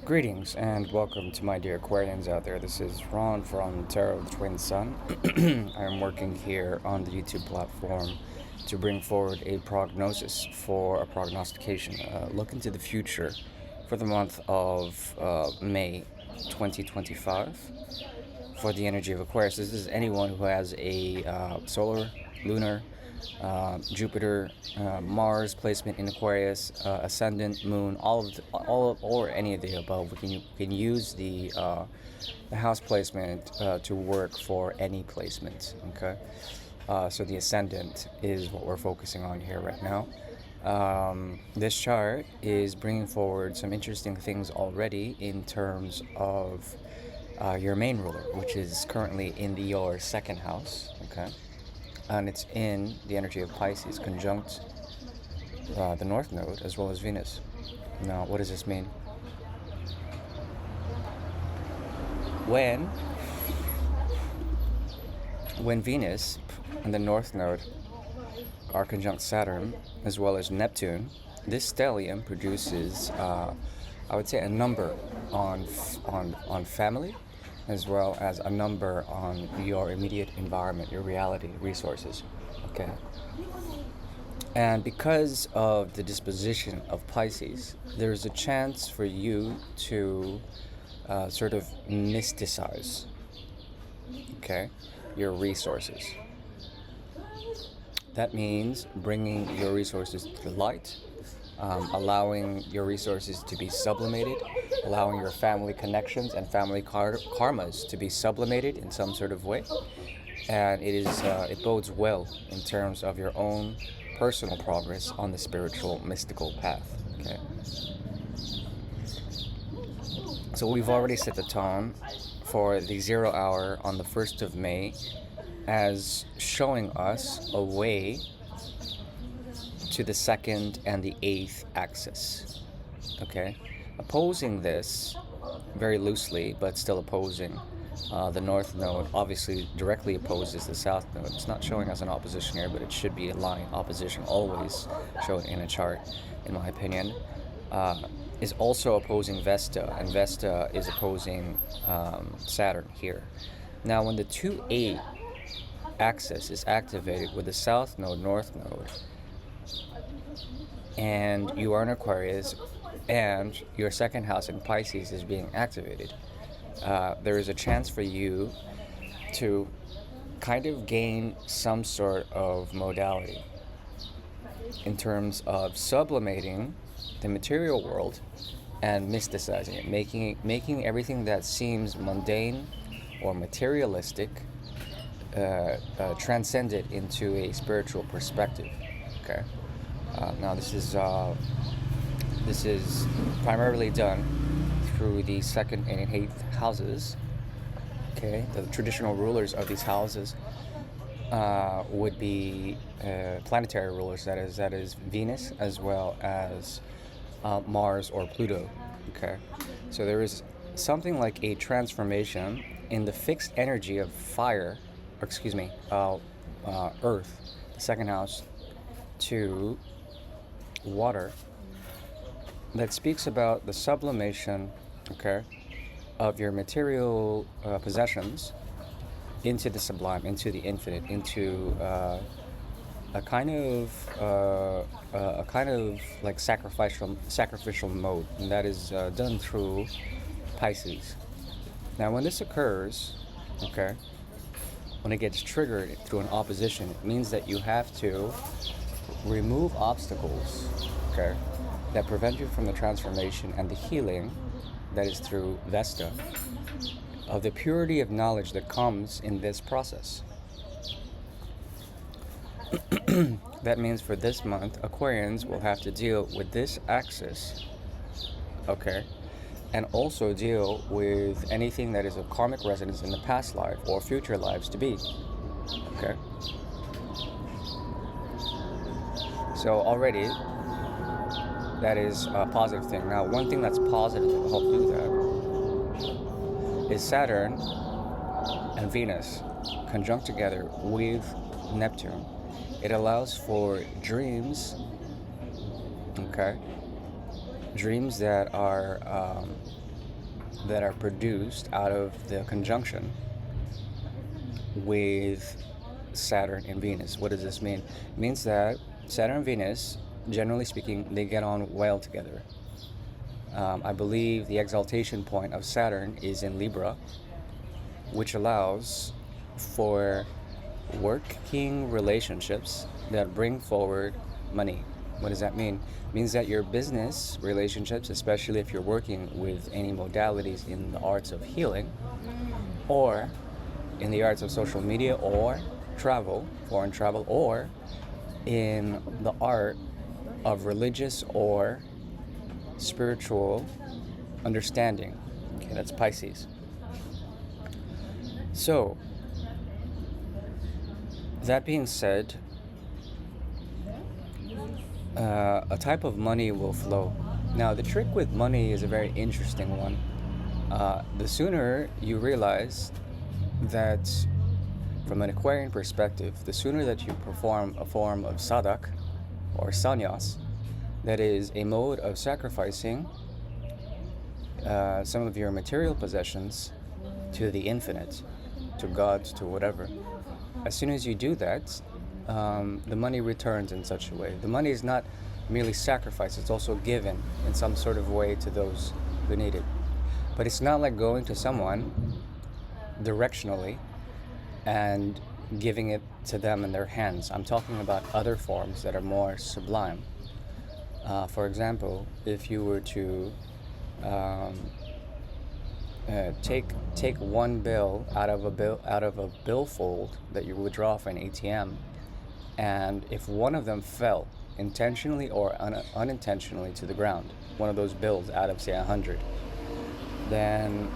Greetings and welcome to my dear Aquarians out there. This is Ron from Tarot of the Twin Sun. I am working here on the YouTube platform to bring forward a prognosis for a prognostication, look into the future for the month of May 2025 for the energy of Aquarius. This is anyone who has a solar, lunar, Jupiter, Mars placement in Aquarius, ascendant, moon, or any of the above. We can use the house placement to work for any placement. Okay, so the ascendant is what we're focusing on here right now. This chart is bringing forward some interesting things already in terms of your main ruler, which is currently in your second house. Okay. And it's in the energy of Pisces, conjunct the North Node as well as Venus. Now, what does this mean? When Venus and the North Node are conjunct Saturn as well as Neptune, this stellium produces, I would say, a number on family, as well as a number on your immediate environment, your reality, resources, okay? And because of the disposition of Pisces, there's a chance for you to sort of mysticize, okay, your resources. That means bringing your resources to the light, allowing your resources to be sublimated, allowing your family connections and family karmas to be sublimated in some sort of way. And it bodes well in terms of your own personal progress on the spiritual, mystical path. Okay. So we've already set the tone for the 0 hour on the 1st of May as showing us a way to the 2nd and the 8th axis. Okay. Opposing this very loosely, but still opposing the North Node, obviously directly opposes the South Node. It's not showing as an opposition here, but it should be a line. Opposition always shown in a chart, in my opinion. Is also opposing Vesta, and Vesta is opposing Saturn here. Now, when the 2-8 axis is activated with the South Node, North Node, and you are in Aquarius, and your second house in Pisces is being activated, there is a chance for you to kind of gain some sort of modality in terms of sublimating the material world and mysticizing it, making everything that seems mundane or materialistic transcended into a spiritual perspective. Okay. Now this is primarily done through the 2nd and 8th houses. Okay, the traditional rulers of these houses would be planetary rulers. That is Venus as well as Mars or Pluto. Okay, so there is something like a transformation in the fixed energy of fire, or excuse me, Earth, the second house, to water, that speaks about the sublimation, okay, of your material possessions into the sublime, into the infinite, into a kind of like sacrificial mode, and that is done through Pisces. Now, when this occurs, okay, when it gets triggered through an opposition, it means that you have to remove obstacles, okay, that prevent you from the transformation and the healing that is through Vesta, of the purity of knowledge that comes in this process. That means for this month, Aquarians will have to deal with this axis, okay, and also deal with anything that is of karmic resonance in the past life or future lives to be, okay. So already, that is a positive thing. Now, one thing that's positive that will help do that is Saturn and Venus conjunct together with Neptune. It allows for dreams Okay, dreams that are produced out of the conjunction with Saturn and Venus. What does this mean? It means that Saturn and Venus, generally speaking, they get on well together. I believe the exaltation point of Saturn is in Libra, which allows for working relationships that bring forward money. What does that mean? It means that your business relationships, especially if you're working with any modalities in the arts of healing, or in the arts of social media, or travel, foreign travel, or in the art of religious or spiritual understanding. Okay, that's Pisces. So, that being said, a type of money will flow. Now, the trick with money is a very interesting one. The sooner you realize that, from an Aquarian perspective, the sooner that you perform a form of sadak or sannyas, that is a mode of sacrificing some of your material possessions to the infinite, to God, to whatever. As soon as you do that, the money returns in such a way. The money is not merely sacrificed, it's also given in some sort of way to those who need it. But it's not like going to someone directionally and giving it to them in their hands. I'm talking about other forms that are more sublime. For example, if you were to take one bill out of a billfold that you withdraw from an ATM, and if one of them fell intentionally or unintentionally to the ground, one of those bills out of say 100, then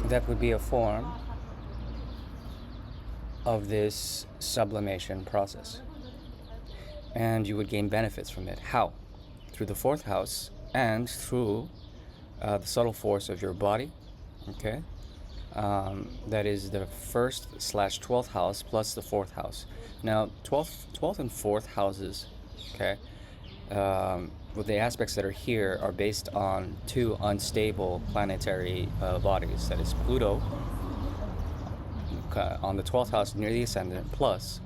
that would be a form of this sublimation process, and you would gain benefits from it. How? Through the fourth house and through the subtle force of your body. Okay, that is the 1st/12th house plus the 4th house. Now, 12th and 4th houses, okay, with the aspects that are here are based on two unstable planetary bodies. That is Pluto on the 12th house near the ascendant, plus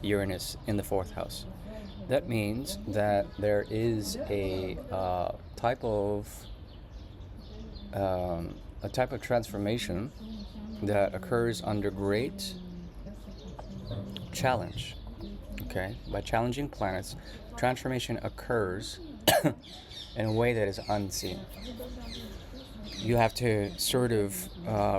Uranus in the 4th house. That means that there is a type of transformation that occurs under great challenge. Okay, by challenging planets, transformation occurs in a way that is unseen. You have to sort of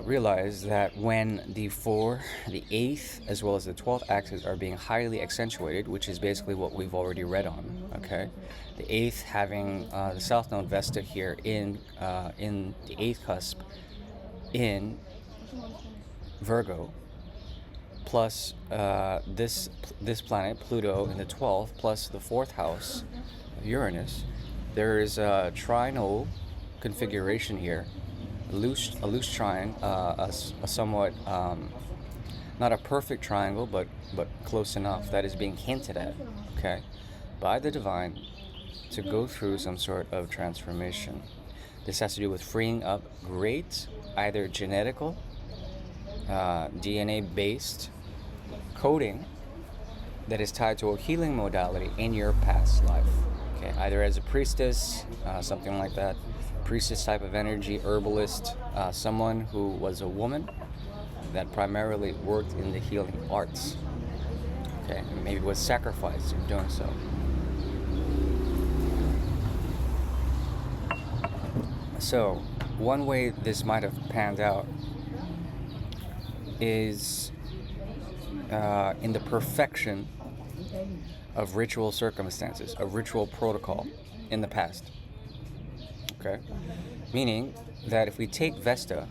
realize that when the 8th, as well as the 12th axis are being highly accentuated, which is basically what we've already read on, okay? The 8th having the South Node Vesta here in the 8th cusp in Virgo, plus this planet, Pluto, in the 12th, plus the 4th house of Uranus. There is a trinal configuration here, a loose trine, a somewhat not a perfect triangle, but close enough, that is being hinted at, okay, by the divine to go through some sort of transformation. This has to do with freeing up great, either genetical, DNA-based coding that is tied to a healing modality in your past life. Okay, either as a priestess, something like that, priestess type of energy, herbalist, someone who was a woman that primarily worked in the healing arts. Okay, and maybe was sacrificed in doing so. So, one way this might have panned out is in the perfection of ritual circumstances, of ritual protocol in the past. Okay? Meaning that if we take Vesta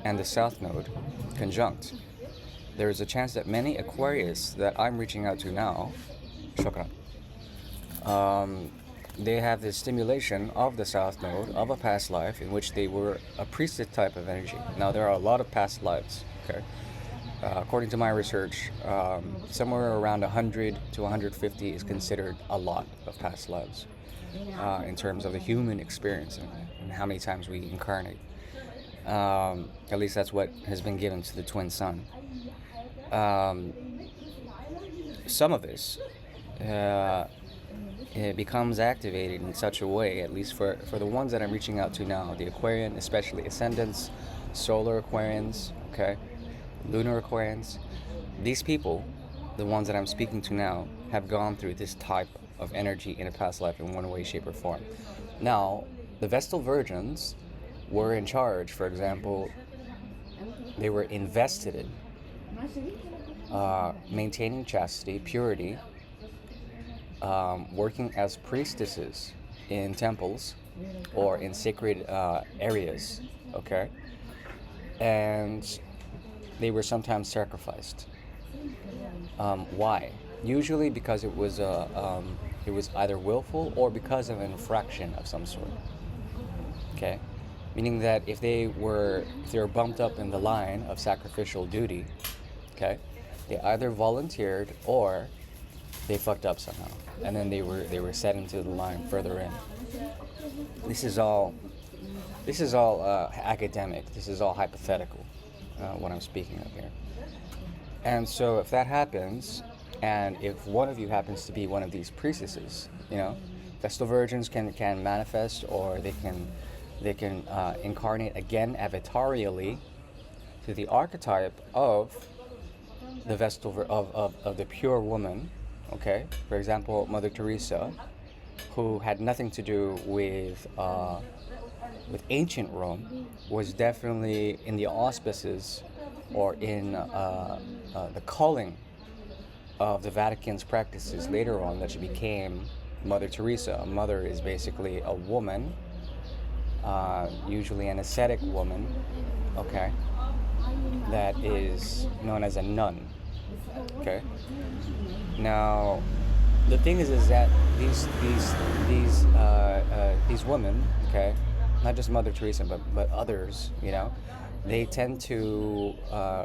and the South Node conjunct, there is a chance that many Aquarius that I'm reaching out to now, shukran, they have this stimulation of the South Node of a past life in which they were a priestess type of energy. Now, there are a lot of past lives, okay? according to my research, somewhere around 100 to 150 is considered a lot of past lives in terms of the human experience and how many times we incarnate. At least that's what has been given to the twin sun. Some of this it becomes activated in such a way, at least for the ones that I'm reaching out to now, the Aquarian, especially ascendants, solar Aquarians, okay, lunar Aquarians. These people, the ones that I'm speaking to now, have gone through this type of energy in a past life in one way, shape, or form. Now, the Vestal Virgins were in charge, for example, they were invested in maintaining chastity, purity, working as priestesses in temples or in sacred areas, okay? And they were sometimes sacrificed. Why? Usually because it was either willful or because of an infraction of some sort, okay? Meaning that if they were bumped up in the line of sacrificial duty, okay, they either volunteered or they fucked up somehow, and then they were set into the line further in. This is all academic. This is all hypothetical, what I'm speaking of here. And so if that happens, and if one of you happens to be one of these priestesses, Vestal Virgins can manifest, or they can incarnate again avatarially to the archetype of the Vestal of the pure woman. Okay, for example, Mother Teresa, who had nothing to do with ancient Rome, was definitely in the auspices or in the calling of the Vatican's practices later on, that she became Mother Teresa. A mother is basically a woman, usually an ascetic woman, okay, that is known as a nun. Okay. Now, the thing is that these women, okay, not just Mother Teresa, but others, they tend to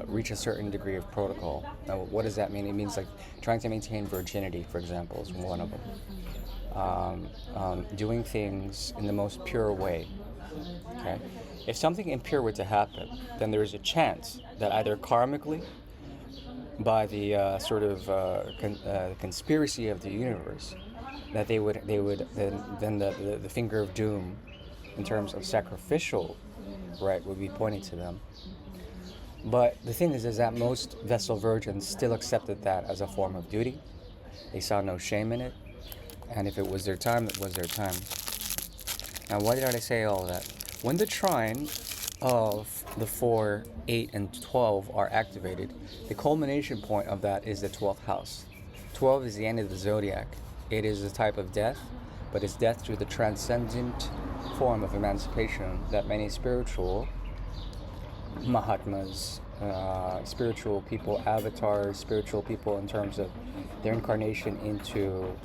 reach a certain degree of protocol. Now, what does that mean? It means like trying to maintain virginity, for example, is one of them. Doing things in the most pure way. Okay. If something impure were to happen, then there is a chance that either karmically, by the conspiracy of the universe, that they would then the finger of doom, in terms of sacrificial right, would be pointing to them. But the thing is that most Vestal Virgins still accepted that as a form of duty. They saw no shame in it, and if it was their time, it was their time. Now, why did I say all that? When the trine of the 4, 8, and 12 are activated, the culmination point of that is the 12th house. 12 is the end of the zodiac. It is a type of death, but it's death through the transcendent form of emancipation that many spiritual Mahatmas, spiritual people, avatars, spiritual people in terms of their incarnation into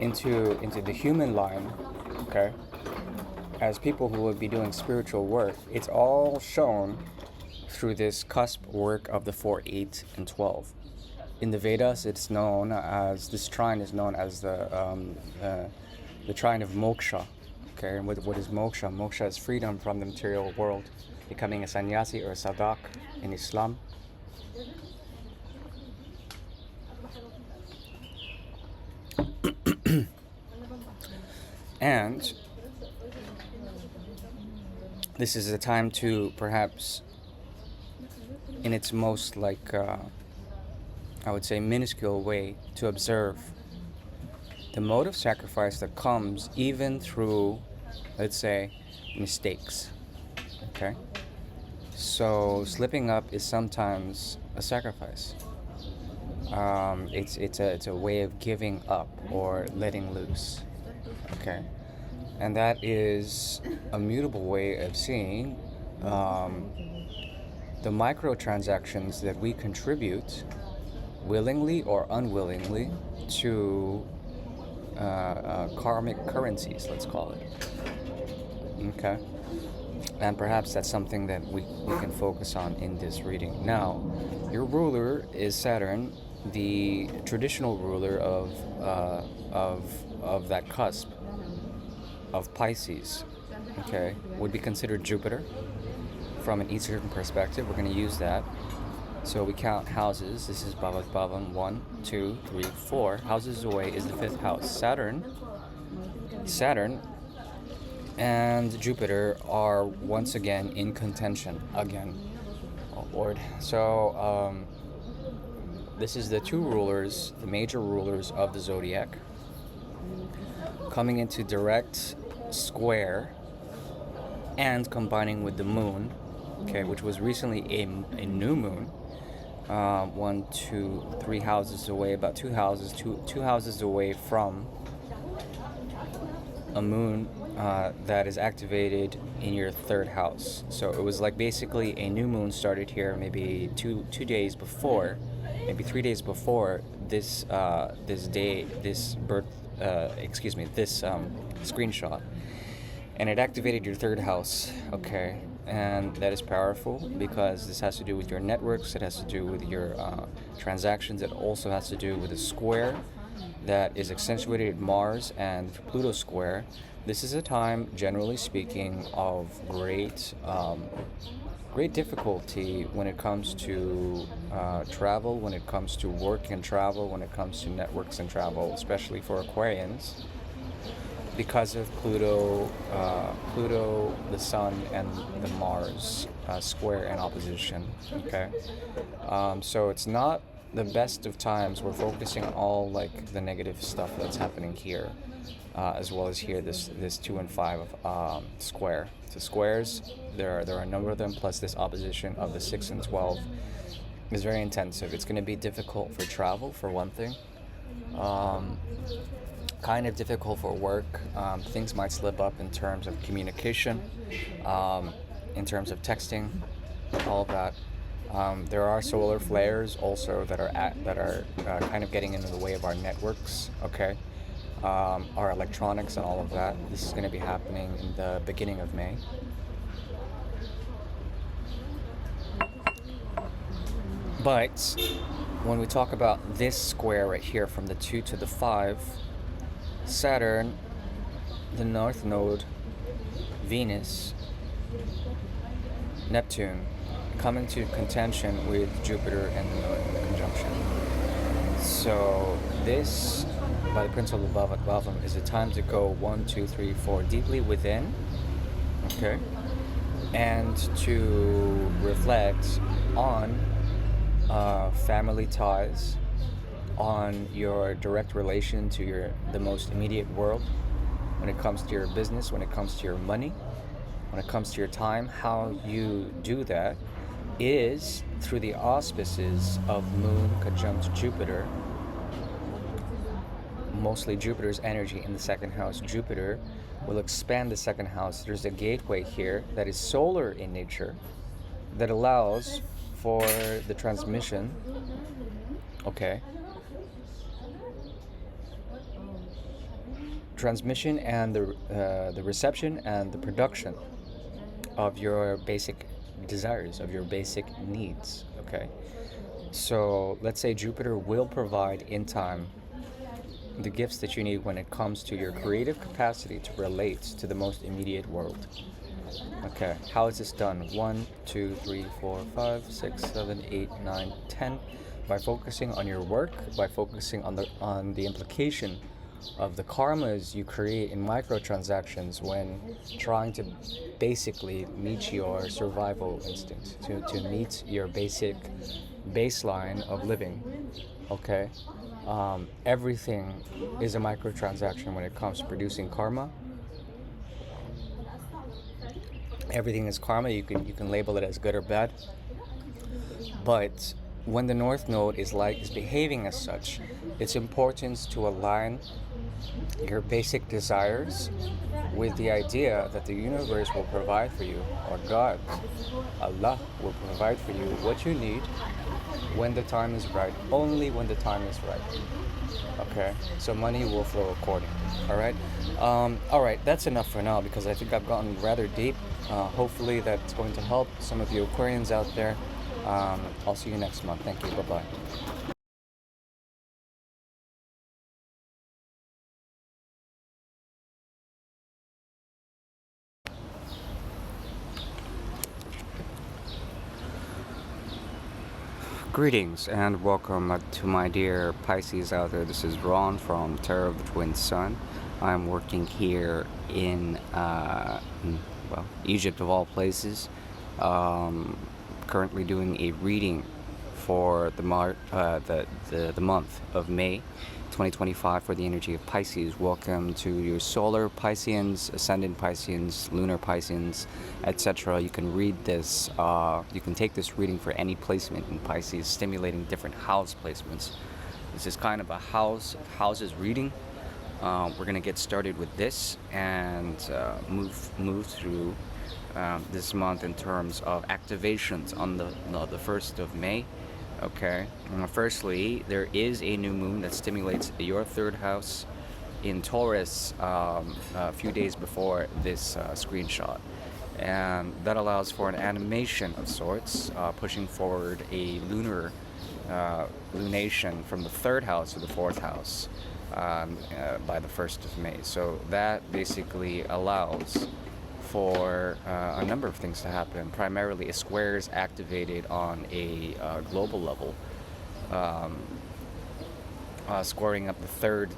into the human line, okay, as people who would be doing spiritual work. It's all shown through this cusp work of the 4, 8, and 12. In the Vedas, it's known as, this trine is known as the trine of moksha. Okay, and what is moksha? Moksha is freedom from the material world, becoming a sannyasi or a sadhak in Islam. And this is a time to perhaps, in its most I would say minuscule way, to observe the mode of sacrifice that comes even through, let's say, mistakes. Okay? So slipping up is sometimes a sacrifice. It's a way of giving up or letting loose. Okay? And that is a mutable way of seeing the microtransactions that we contribute, willingly or unwillingly, to karmic currencies, let's call it. Okay. And perhaps that's something that we can focus on in this reading. Now, your ruler is Saturn, the traditional ruler of that cusp of Pisces. Okay, would be considered Jupiter from an Eastern perspective. We're going to use that. So we count houses. This is Bhavat Bhavan 1, 2, 3, 4. Houses away is the 5th house. Saturn and Jupiter are once again in contention. Again. Oh Lord. So this is the two rulers, the major rulers of the zodiac, coming into direct square and combining with the moon, okay, which was recently a new moon. 1, 2, 3 houses away, about two houses away from a moon that is activated in your 3rd house. So it was like basically a new moon started here maybe two days before, maybe 3 days before this screenshot, and it activated your 3rd house. Okay. And that is powerful because this has to do with your networks, it has to do with your transactions, it also has to do with a square that is accentuated Mars and Pluto square. This is a time, generally speaking, of great difficulty when it comes to travel, when it comes to work and travel, when it comes to networks and travel, especially for Aquarians, because of Pluto, the Sun, and the Mars square and opposition. Okay, so it's not the best of times. We're focusing on all like the negative stuff that's happening here, as well as here this 2 and 5 square. So squares, there are a number of them. Plus this opposition of the 6 and 12 is very intensive. It's going to be difficult for travel, for one thing. Kind of difficult for work. Things might slip up in terms of communication, in terms of texting, all of that. There are solar flares also that are kind of getting into the way of our networks. Okay, our electronics and all of that. This is going to be happening in the beginning of May. But when we talk about this square right here, from the 2 to the 5. Saturn, the North Node, Venus, Neptune, coming to contention with Jupiter and the North conjunction. So this, by the principle of Bhavat Bhavam, is a time to go 1, 2, 3, 4 deeply within, okay, and to reflect on family ties, on your direct relation to the most immediate world, when it comes to your business, when it comes to your money, when it comes to your time. How you do that is through the auspices of Moon conjunct Jupiter, mostly Jupiter's energy in the 2nd house. Jupiter will expand the 2nd house. There's a gateway here that is solar in nature that allows for the transmission, okay, transmission and the reception and the production of your basic desires, of your basic needs. Okay, so let's say Jupiter will provide in time the gifts that you need when it comes to your creative capacity to relate to the most immediate world. Okay, how is this done? 1, 2, 3, 4, 5, 6, 7, 8, 9, 10. By focusing on your work, by focusing on the implication of the karmas you create in microtransactions when trying to basically meet your survival instinct, to meet your basic baseline of living. Okay, everything is a microtransaction when it comes to producing karma. Everything is karma. You can label it as good or bad, but when the North Node is behaving as such, it's important to align your basic desires with the idea that the universe will provide for you, or God, Allah, will provide for you what you need when the time is right, only when the time is right. Okay, so money will flow accordingly. All right. All right, that's enough for now because I think I've gotten rather deep. Hopefully that's going to help some of you Aquarians out there. I'll see you next month. Thank you. Bye bye. Greetings and welcome to my dear Pisces out there. This is Ron from Tarot of the Twin Sun. I'm working here in, Egypt of all places. Currently doing a reading for the month of May 2025 for the energy of Pisces. Welcome to your solar Pisceans, ascendant Pisceans, lunar Pisceans, etc. You can read this, you can take this reading for any placement in Pisces, stimulating different house placements. This is kind of a houses reading. We're going to get started with this and move through this month in terms of activations on the 1st of May. Okay, firstly, there is a new moon that stimulates your third house in Taurus a few days before this screenshot. And that allows for an animation of sorts, pushing forward a lunar lunation from the third house to the fourth house by the 1st of May. So that basically allows for a number of things to happen. Primarily, a square is activated on a global level, scoring up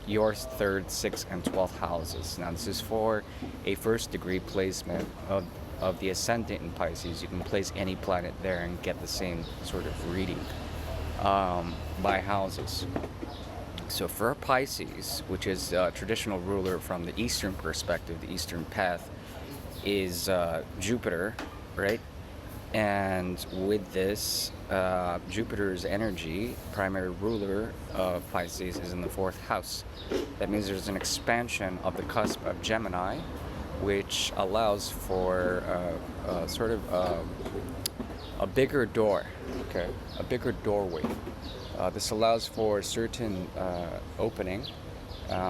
your third, 6th, and 12th houses. Now, this is for a first degree placement of the ascendant in Pisces. You can place any planet there and get the same sort of reading by houses. So for Pisces, which is a traditional ruler from the Eastern perspective, the Eastern path, is Jupiter, right? And with this, Jupiter's energy, primary ruler of Pisces, is in the 4th house. That means there's an expansion of the cusp of Gemini, which allows for sort of a bigger door, okay, a bigger doorway. This allows for certain opening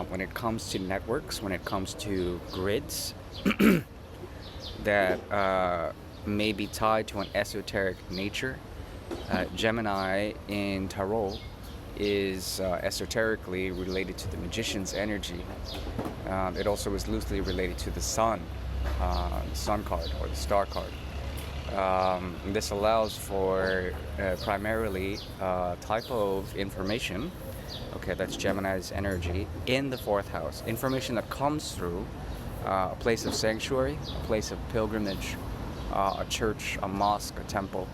when it comes to networks, when it comes to grids, that may be tied to an esoteric nature. Gemini in Tarot is esoterically related to the magician's energy. It also is loosely related to the sun card or the star card. This allows for primarily type of information, okay, that's Gemini's energy in the 4th house. Information that comes through a place of sanctuary, a place of pilgrimage, a church, a mosque, a temple.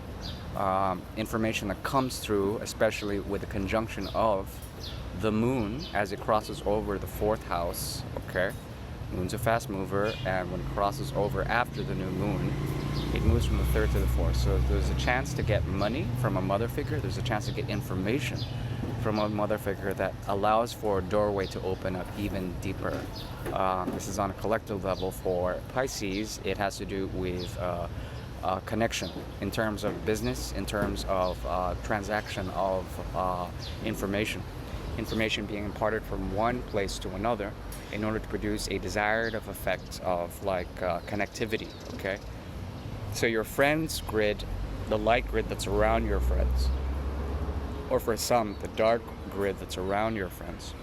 Information that comes through, especially with the conjunction of the moon as it crosses over the 4th house. Okay, moon's a fast mover, and when it crosses over after the new moon, it moves from the 3rd to the 4th. So there's a chance to get money from a mother figure. There's a chance to get information from a mother figure that allows for a doorway to open up even deeper. This is on a collective level for Pisces. It has to do with connection in terms of business, in terms of transaction of information being imparted from one place to another in order to produce a desired of effect of like connectivity. Okay, so your friends grid, the light grid that's around your friends, or for some, the dark grid that's around your friends,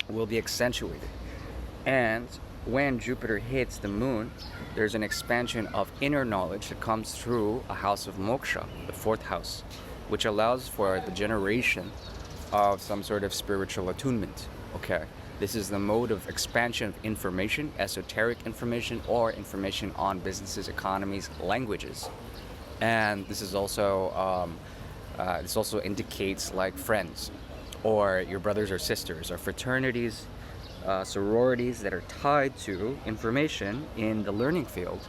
will be accentuated. And when Jupiter hits the moon, there's an expansion of inner knowledge that comes through a house of moksha, the 4th house, which allows for the generation of some sort of spiritual attunement. Okay, this is the mode of expansion of information, esoteric information, or information on businesses, economies, languages. And this is also this also indicates like friends, or your brothers or sisters, or fraternities, sororities that are tied to information in the learning field,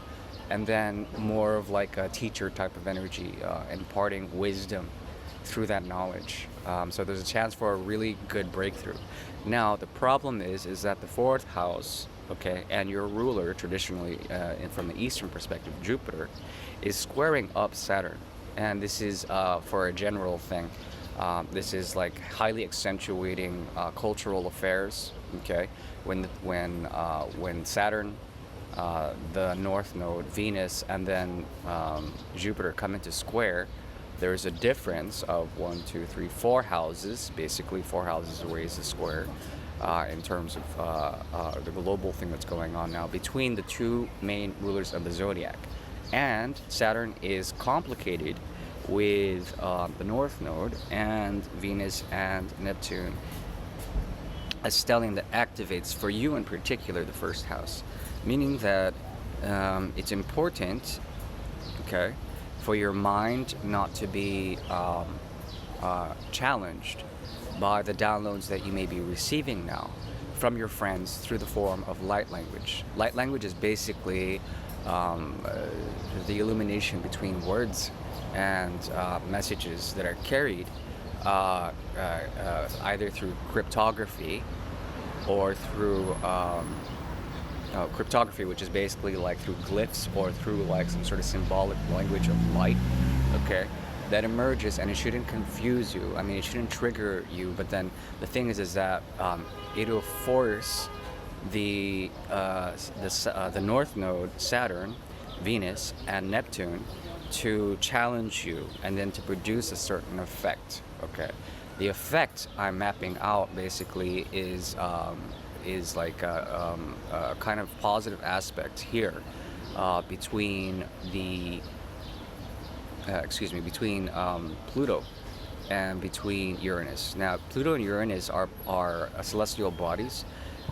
and then more of like a teacher type of energy, imparting wisdom through that knowledge. So there's a chance for a really good breakthrough. Now the problem is that the 4th house, okay, and your ruler traditionally, from the Eastern perspective, Jupiter, is squaring up Saturn. and this is for a general thing. This is like highly accentuating cultural affairs. Okay, when Saturn, the North Node, Venus, and then Jupiter come into square, there's a difference of 1, 2, 3, 4 houses. Basically, 4 houses raise a square in terms of the global thing that's going on now between the two main rulers of the zodiac. And Saturn is complicated with the North Node and Venus and Neptune, a stellium that activates for you in particular the first house, meaning that it's important, okay, for your mind not to be challenged by the downloads that you may be receiving now from your friends through the form of light language. Light language is basically the illumination between words and messages that are carried either through cryptography or through cryptography, which is basically like through glyphs or through like some sort of symbolic language of light, okay, that emerges, and it shouldn't confuse you. I mean, it shouldn't trigger you, but then the thing is that it'll force the North Node, Saturn, Venus, and Neptune to challenge you and then to produce a certain effect, okay? The effect I'm mapping out basically is like a kind of positive aspect here between the between Pluto and between Uranus. Now, Pluto and Uranus are celestial bodies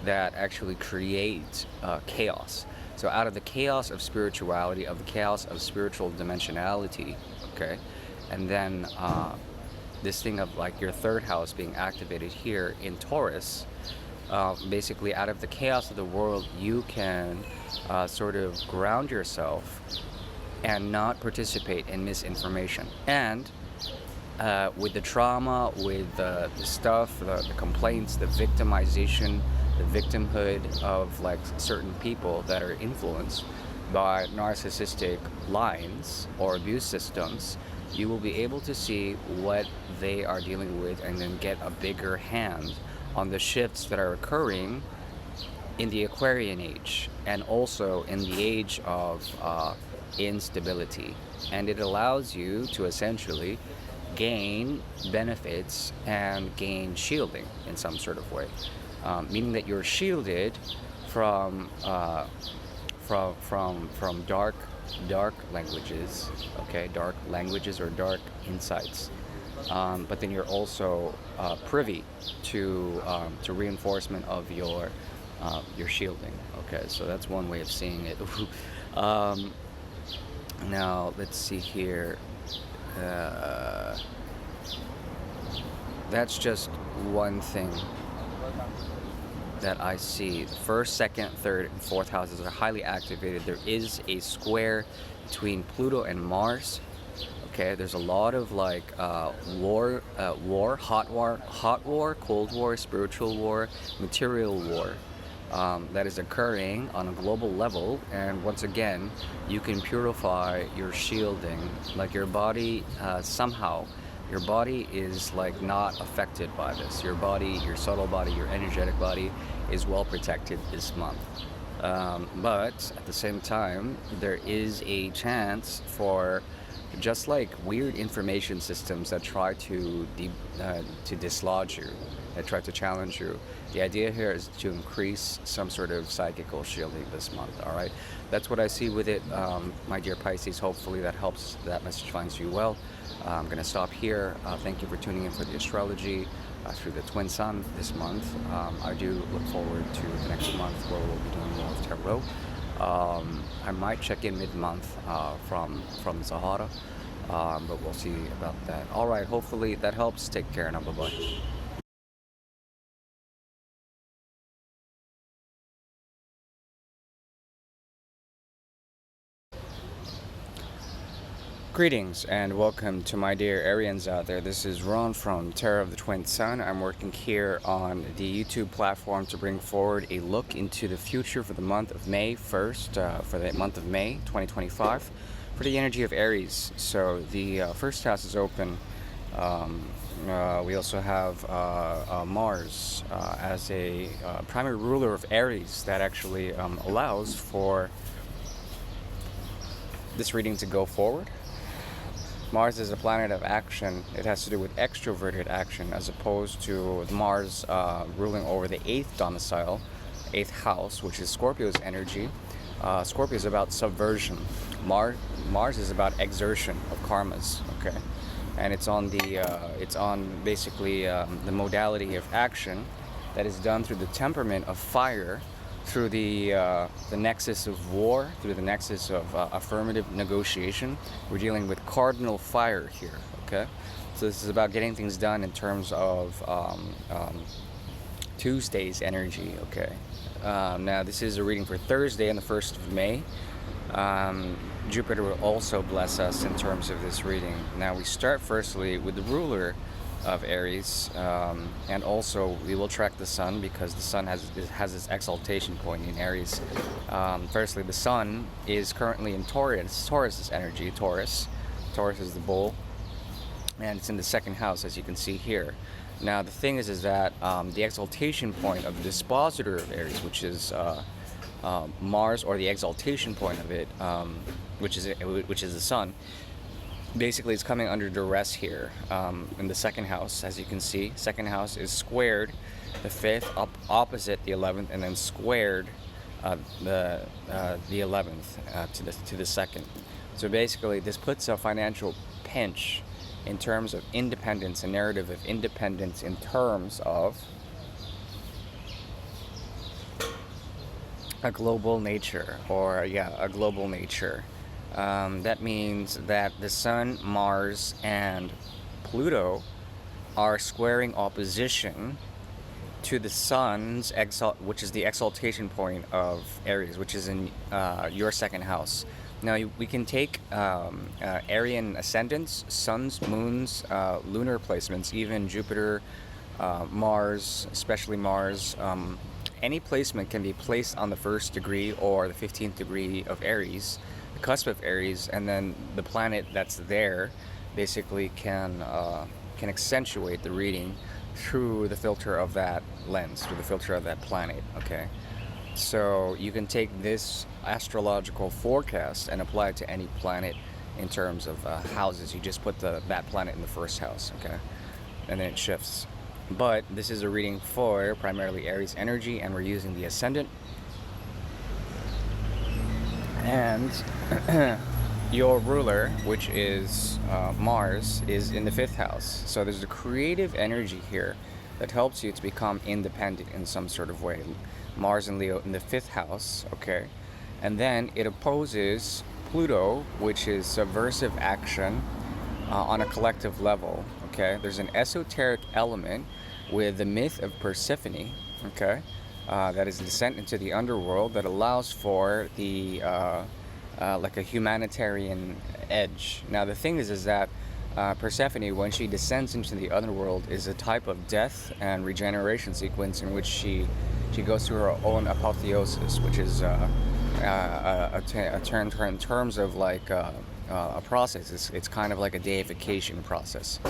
that actually create chaos. So out of the chaos of spirituality, of the chaos of spiritual dimensionality, okay, and then this thing of like your third house being activated here in Taurus, basically out of the chaos of the world, you can sort of ground yourself and not participate in misinformation. And with the trauma, with the stuff, the complaints, the victimization, the victimhood of like certain people that are influenced by narcissistic lines or abuse systems, you will be able to see what they are dealing with and then get a bigger hand on the shifts that are occurring in the Aquarian age and also in the age of instability. And it allows you to essentially gain benefits and gain shielding in some sort of way, meaning that you're shielded from dark languages, okay, dark languages or dark insights. But then you're also privy to reinforcement of your shielding. Okay, so that's one way of seeing it. Now let's see here. That's just one thing that I see. The first, second, third, and fourth houses are highly activated. There is a square between Pluto and Mars. Okay, there's a lot of like war, hot war, cold war, spiritual war, material war that is occurring on a global level. And once again, you can purify your shielding, like your body somehow. Your body is like not affected by this. Your body, your subtle body, your energetic body is well protected this month. But at the same time, there is a chance for just like weird information systems that try to dislodge you, that try to challenge you. The idea here is to increase some sort of psychical shielding this month, all right? That's what I see with it, my dear Pisces. Hopefully that helps, that message finds you well. I'm going to stop here. Thank you for tuning in for the astrology through the twin sun this month. I do look forward to the next month where we'll be doing more of tarot. I might check in mid-month from Sahara, but we'll see about that. All right, hopefully that helps. Take care now. Bye-bye. Greetings and welcome to my dear Arians out there. This is Ron from Tarot of the Twin Sun. I'm working here on the YouTube platform to bring forward a look into the future for the month of May 1st, for the month of May 2025, for the energy of Aries. So the first house is open. We also have Mars as a primary ruler of Aries that actually allows for this reading to go forward. Mars is a planet of action. It has to do with extroverted action, as opposed to Mars ruling over the 8th domicile, 8th house, which is Scorpio's energy. Scorpio is about subversion. Mars is about exertion of karmas. Okay, and it's on basically the modality of action that is done through the temperament of fire, through the nexus of war, through the nexus of affirmative negotiation. We're dealing with cardinal fire here. Okay, so this is about getting things done in terms of Tuesday's energy. Okay, now this is a reading for Thursday on the 1st of May. Jupiter will also bless us in terms of this reading. Now we start firstly with the ruler of Aries, and also we will track the sun, because the sun has its exaltation point in Aries. Firstly, the sun is currently in Taurus. Taurus's energy. Taurus is the bull, and it's in the 2nd house, as you can see here. Now the thing is that the exaltation point of the dispositor of Aries, which is Mars, or the exaltation point of it, which is the sun, basically it's coming under duress here in the 2nd house. As you can see, 2nd house is squared the 5th, up opposite the 11th, and then squared the 11th to the 2nd. So basically this puts a financial pinch in terms of independence, a narrative of independence in terms of a global nature, a global nature. That means that the Sun, Mars, and Pluto are squaring opposition to the Sun's which is the exaltation point of Aries, which is in your 2nd house. Now we can take Aryan ascendants, suns, moons, lunar placements, even Jupiter, Mars, especially Mars. Any placement can be placed on the 1st degree or the 15th degree of Aries, the cusp of Aries, and then the planet that's there basically can accentuate the reading through the filter of that lens, through the filter of that planet. Okay, so you can take this astrological forecast and apply it to any planet in terms of houses. You just put that planet in the 1st house. Okay, and then it shifts. But this is a reading for primarily Aries energy, and we're using the ascendant. And your ruler, which is Mars, is in the 5th house. So there's a creative energy here that helps you to become independent in some sort of way. Mars and Leo in the 5th house, okay? And then it opposes Pluto, which is subversive action on a collective level, okay? There's an esoteric element with the myth of Persephone, okay? That is descent into the underworld that allows for the like a humanitarian edge. Now the thing is that Persephone, when she descends into the underworld, is a type of death and regeneration sequence in which she goes through her own apotheosis, which is a term in terms of like a process. It's kind of like a deification process.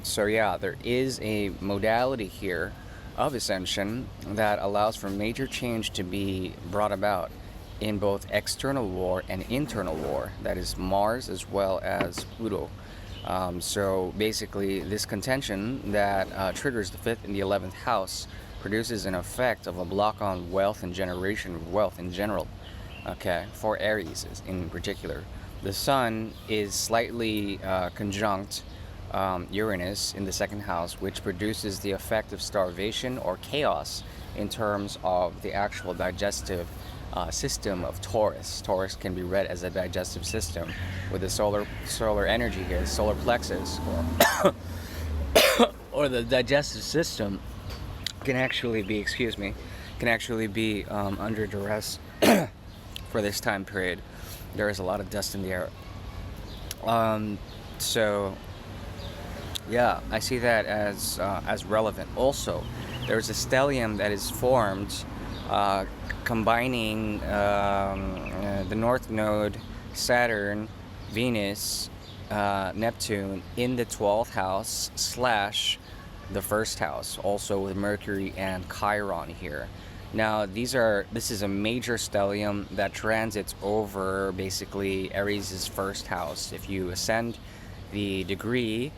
So yeah, there is a modality here of ascension that allows for major change to be brought about in both external war and internal war. That is Mars as well as Pluto. So basically this contention that triggers the 5th and the 11th house produces an effect of a block on wealth and generation of wealth in general, okay, for Aries in particular. The Sun is slightly conjunct Uranus in the 2nd house, which produces the effect of starvation or chaos in terms of the actual digestive system of Taurus. Taurus can be read as a digestive system with the solar energy here, solar plexus, or the digestive system can actually be under duress for this time period. There is a lot of dust in the air. So yeah, I see that as relevant. Also, there's a stellium that is formed combining the North Node Saturn, Venus, Neptune in the 12th house / the first house, also with Mercury and Chiron here. Now this is a major stellium that transits over basically Aries' first house. If you ascend the degree,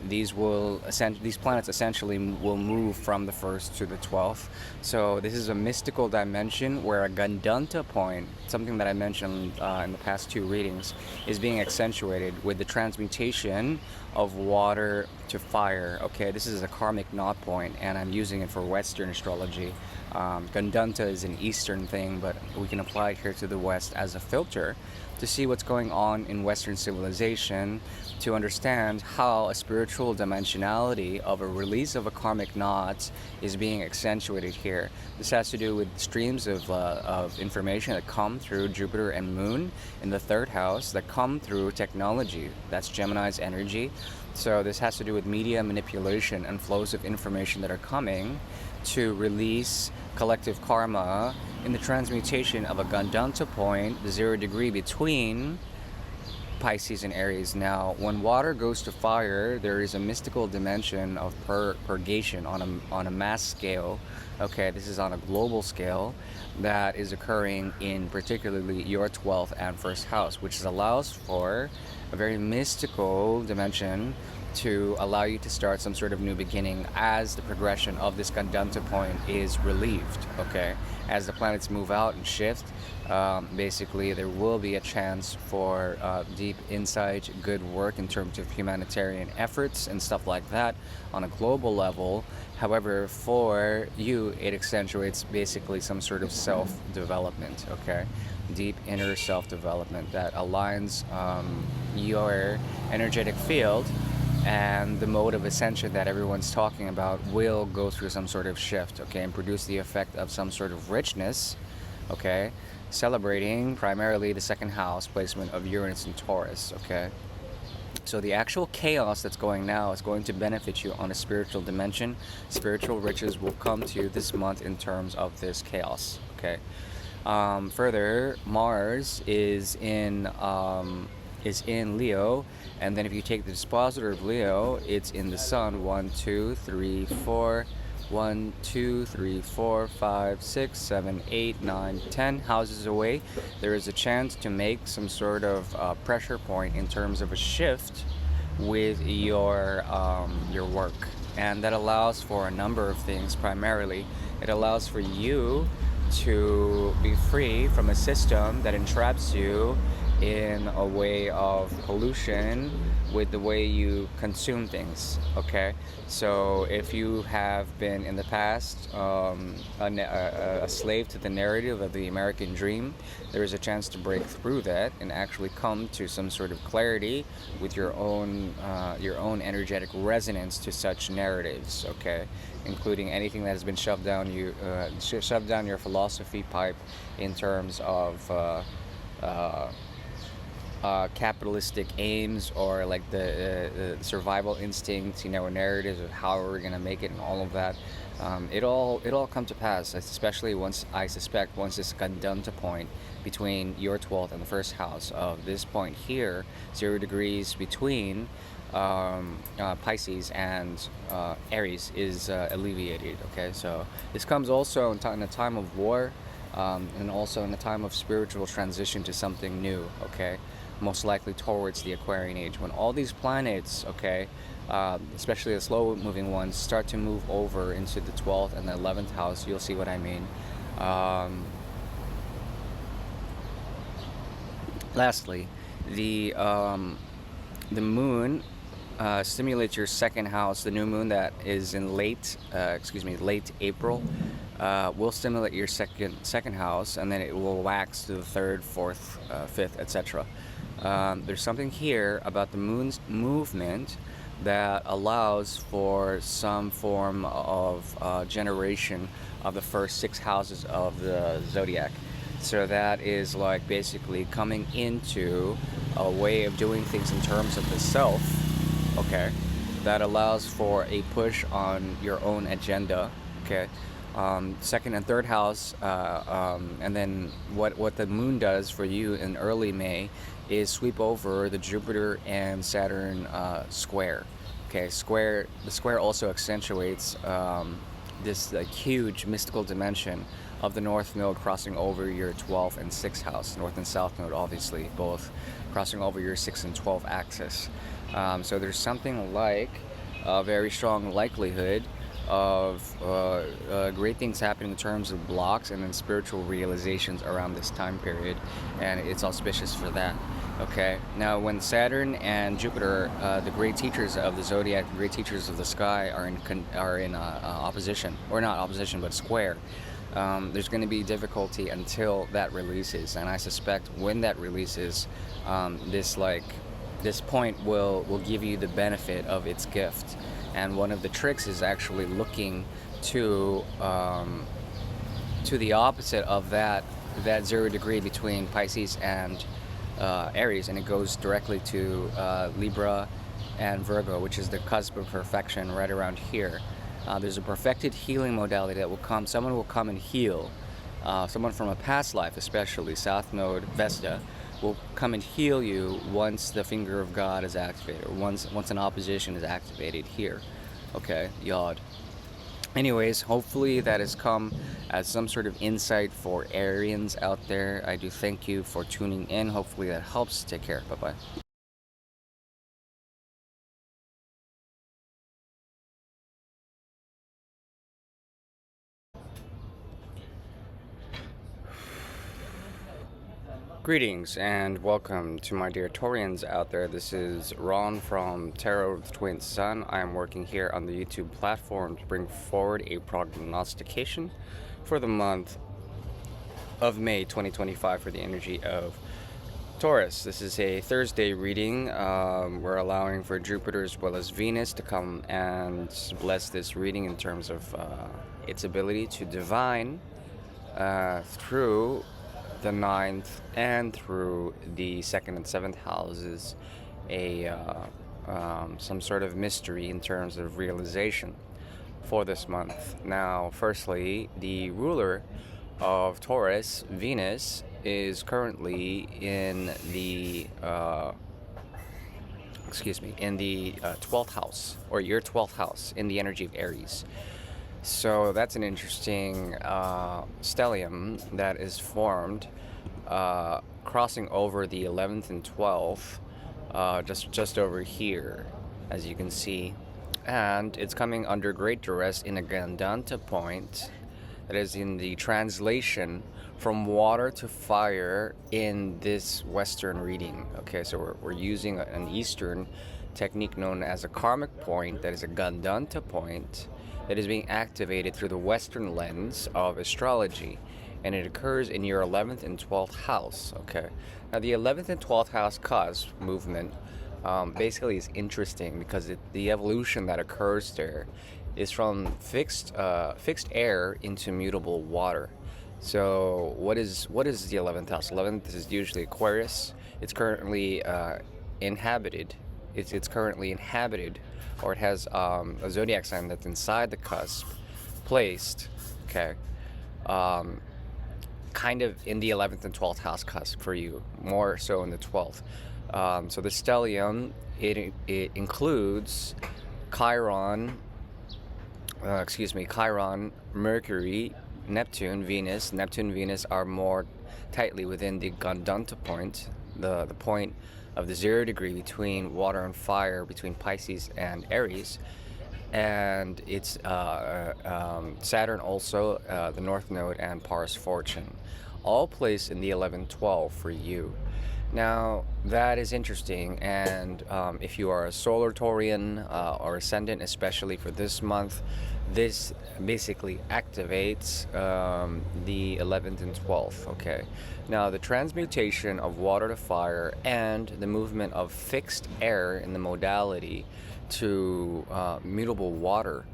these planets essentially will move from the 1st to the 12th. So this is a mystical dimension where a Gandanta point, something that I mentioned in the past 2 readings, is being accentuated with the transmutation of water to fire. Okay, this is a karmic knot point, and I'm using it for Western astrology. Gandanta is an Eastern thing, but we can apply it here to the West as a filter to see what's going on in Western civilization, to understand how a spiritual dimensionality of a release of a karmic knot is being accentuated here. This has to do with streams of information that come through Jupiter and Moon in the 3rd house, that come through technology. That's Gemini's energy. So this has to do with media manipulation and flows of information that are coming to release collective karma in the transmutation of a Gandanta point, the 0 degree between Pisces and Aries. Now, when water goes to fire, there is a mystical dimension of purgation on a mass scale. Okay, this is on a global scale that is occurring in particularly your 12th and 1st house, which allows for a very mystical dimension to allow you to start some sort of new beginning as the progression of this Gandanta point is relieved. Okay, as the planets move out and shift, basically there will be a chance for deep insight, good work in terms of humanitarian efforts and stuff like that on a global level. However, for you, it accentuates basically some sort of self-development. Okay, deep inner self-development that aligns your energetic field, and the mode of ascension that everyone's talking about will go through some sort of shift, okay, and produce the effect of some sort of richness, okay, celebrating primarily the 2nd house placement of Uranus and Taurus, okay. So the actual chaos that's going now is going to benefit you on a spiritual dimension. Spiritual riches will come to you this month in terms of this chaos, okay. Further, Mars is in Leo, and then if you take the dispositor of Leo, it's in the Sun. 1 2 3 4 1 2 3 4 5 6 7 8 9 10 houses away. There is a chance to make some sort of pressure point in terms of a shift with your work, and that allows for a number of things. Primarily, it allows for you to be free from a system that entraps you in a way of pollution with the way you consume things, okay? So if you have been in the past a slave to the narrative of the American dream, there is a chance to break through that and actually come to some sort of clarity with your own energetic resonance to such narratives, okay? Including anything that has been shoved down your philosophy pipe in terms of capitalistic aims, or like the survival instincts, narratives of how we're gonna make it and all of that. It all come to pass, especially once this Gandanta point between your 12th and the 1st house of this point here, 0 degrees between Pisces and Aries is alleviated. Okay, so this comes also in a time of war, and also in a time of spiritual transition to something new. Okay, most likely towards the Aquarian age, when all these planets, okay, especially the slow moving ones, start to move over into the 12th and the 11th house. You'll see what I mean. Lastly, the moon stimulates your 2nd house. The new moon that is in late April will stimulate your second house, and then it will wax to the 3rd, 4th, 5th, etc. There's something here about the moon's movement that allows for some form of generation of the first 6 houses of the zodiac. So that is like basically coming into a way of doing things in terms of the self, okay, that allows for a push on your own agenda, okay, second and third house, and then what the moon does for you in early May is sweep over the Jupiter and Saturn square. Okay, the square also accentuates this huge mystical dimension of the North Node crossing over your 12th and 6th house, North and South Node, obviously, both crossing over your 6 and 12 axis. So there's something like a very strong likelihood of great things happening in terms of blocks and then spiritual realizations around this time period, and it's auspicious for that. Okay, now when Saturn and Jupiter, the great teachers of the zodiac, the great teachers of the sky, are in opposition, or not opposition but square, there's going to be difficulty until that releases, and I suspect when that releases, this point will give you the benefit of its gift. And one of the tricks is actually looking to the opposite of that 0 degree between Pisces and Aries, and it goes directly to Libra and Virgo, which is the cusp of perfection right around here. There's a perfected healing modality that will come. Someone will come and heal. Someone from a past life, especially South Node Vesta, will come and heal you once the finger of God is activated, or once an opposition is activated here. Okay, Yod. Anyways, hopefully that has come as some sort of insight for Arians out there. I do thank you for tuning in. Hopefully that helps. Take care. Bye-bye. Greetings and welcome to my dear Taurians out there. This is Ron from tarotofthetwinsun. I am working here on the YouTube platform to bring forward a prognostication for the month of May 2025 for the energy of Taurus. This is a Thursday reading. We're allowing for Jupiter as well as Venus to come and bless this reading in terms of its ability to divine through the 9th and through the 2nd and 7th houses some sort of mystery in terms of realization for this month. Now, firstly, the ruler of Taurus, Venus, is currently in the 12th house, or your 12th house, in the energy of Aries. So that's an interesting stellium that is formed, crossing over the 11th and 12th, just over here, as you can see. And it's coming under great duress in a Gandanta point, that is in the translation from water to fire in this Western reading. Okay, so we're using an Eastern technique known as a karmic point, that is a Gandanta point, that is being activated through the Western lens of astrology, and it occurs in your 11th and 12th house. Okay, now the 11th and 12th house cusp movement basically is interesting because the evolution that occurs there is from fixed air into mutable water. So what is the 11th house? 11th is usually Aquarius. It's currently inhabited. It's currently inhabited, or it has a zodiac sign that's inside the cusp, placed, okay, kind of in the 11th and 12th house cusp for you, more so in the 12th. So the stellium, it includes Chiron, Mercury, Neptune, Venus. Neptune, Venus are more tightly within the Gandanta point, the point of the 0 degree between water and fire, between Pisces and Aries. And it's Saturn also, the North Node, and Pars Fortune, all placed in the 11-12 for you. Now, that is interesting, and if you are a solar Taurian or ascendant, especially for this month, this basically activates the 11th and 12th, okay? Now, the transmutation of water to fire and the movement of fixed air in the modality to mutable water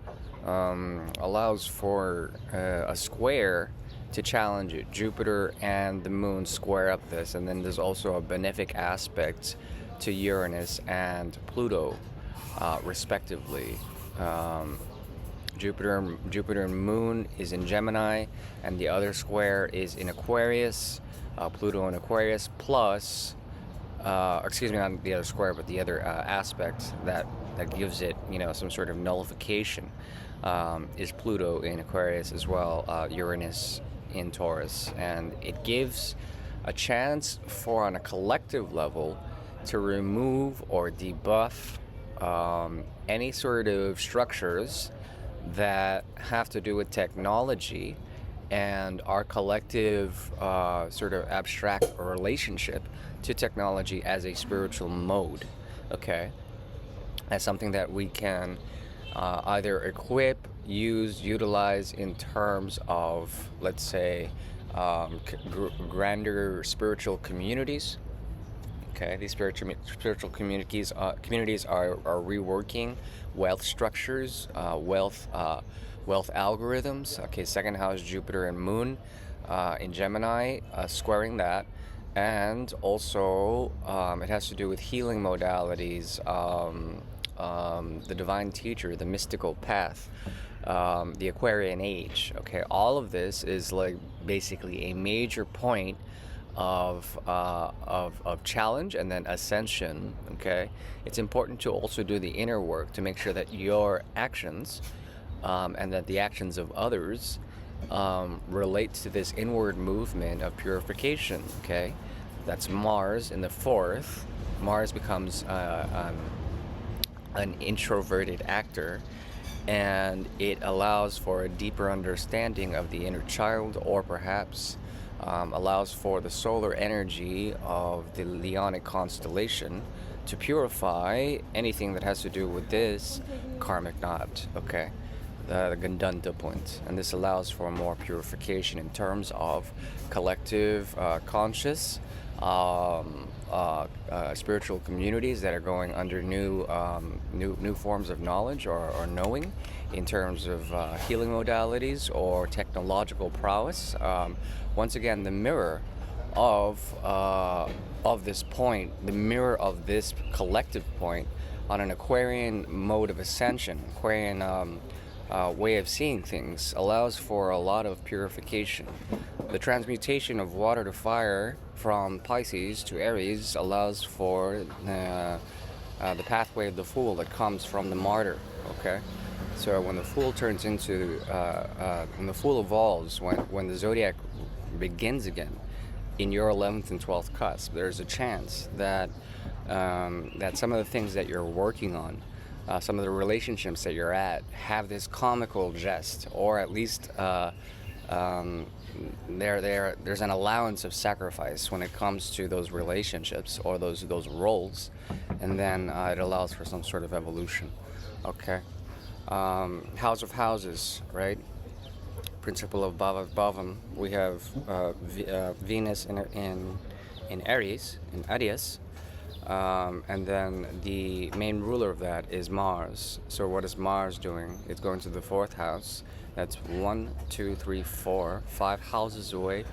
allows for a square to challenge it. Jupiter and the moon square up this, and then there's also a benefic aspect to Uranus and Pluto, respectively. Jupiter and Moon is in Gemini, and the other square is in Aquarius. Pluto in Aquarius, plus, excuse me, not the other square, but the other aspect that gives it, some sort of nullification, is Pluto in Aquarius as well. Uranus in Taurus, and it gives a chance for, on a collective level, to remove or debuff any sort of structures that have to do with technology and our collective sort of abstract relationship to technology as a spiritual mode, okay? As something that we can either equip, use, utilize in terms of, let's say, grander spiritual communities. Okay, these spiritual communities are reworking wealth structures, wealth algorithms. Okay, second house Jupiter and Moon in Gemini, squaring that, and also it has to do with healing modalities, the divine teacher, the mystical path, the Aquarian age. Okay, all of this is like basically a major point of challenge and then ascension. Okay, it's important to also do the inner work to make sure that your actions and that the actions of others relate to this inward movement of purification. Okay, that's Mars in the fourth. Mars becomes an introverted actor, and it allows for a deeper understanding of the inner child, or perhaps allows for the solar energy of the Leonic constellation to purify anything that has to do with this karmic knot, okay? The Gandanta point. And this allows for more purification in terms of collective conscious spiritual communities that are going under new forms of knowledge or knowing in terms of healing modalities or technological prowess. Once again, the mirror of this point, the mirror of this collective point on an Aquarian mode of ascension, Aquarian way of seeing things, allows for a lot of purification. The transmutation of water to fire from Pisces to Aries allows for the pathway of the Fool that comes from the Martyr, okay? So when the Fool turns into, when the Fool evolves, when the Zodiac begins again in your 11th and 12th cusp, there's a chance that that some of the things that you're working on, some of the relationships that you're at, have this comical jest, or at least there's an allowance of sacrifice when it comes to those relationships or those roles, and then it allows for some sort of evolution. Okay, House of Houses, right? Principle of Bhavam. We have Venus in Aries, in Aries. And then the main ruler of that is Mars. So what is Mars doing? It's going to the fourth house. That's 1, 2, 3, 4, 5 houses away.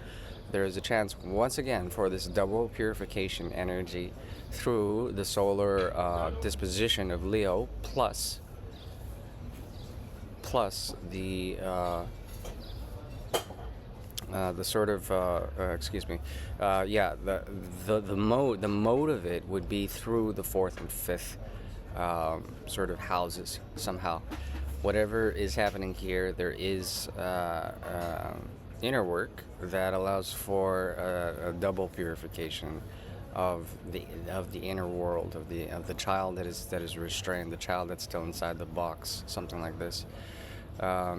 There is a chance once again for this double purification energy through the solar disposition of Leo, plus the sort of the mode of it would be through the fourth and fifth sort of houses somehow. Whatever is happening here, there is inner work that allows for a double purification of the inner world of the child that is restrained, the child that's still inside the box, something like this.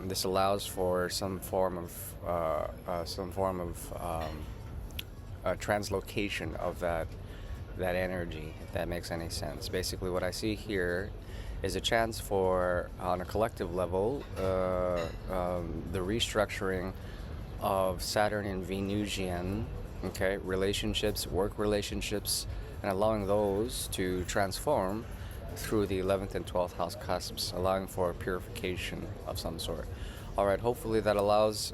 This allows for some form of translocation of that energy, if that makes any sense. Basically, what I see here is a chance for, on a collective level, the restructuring of Saturn and Venusian, okay, relationships, work relationships, and allowing those to transform through the 11th and 12th house cusps, allowing for purification of some sort. All right, hopefully that allows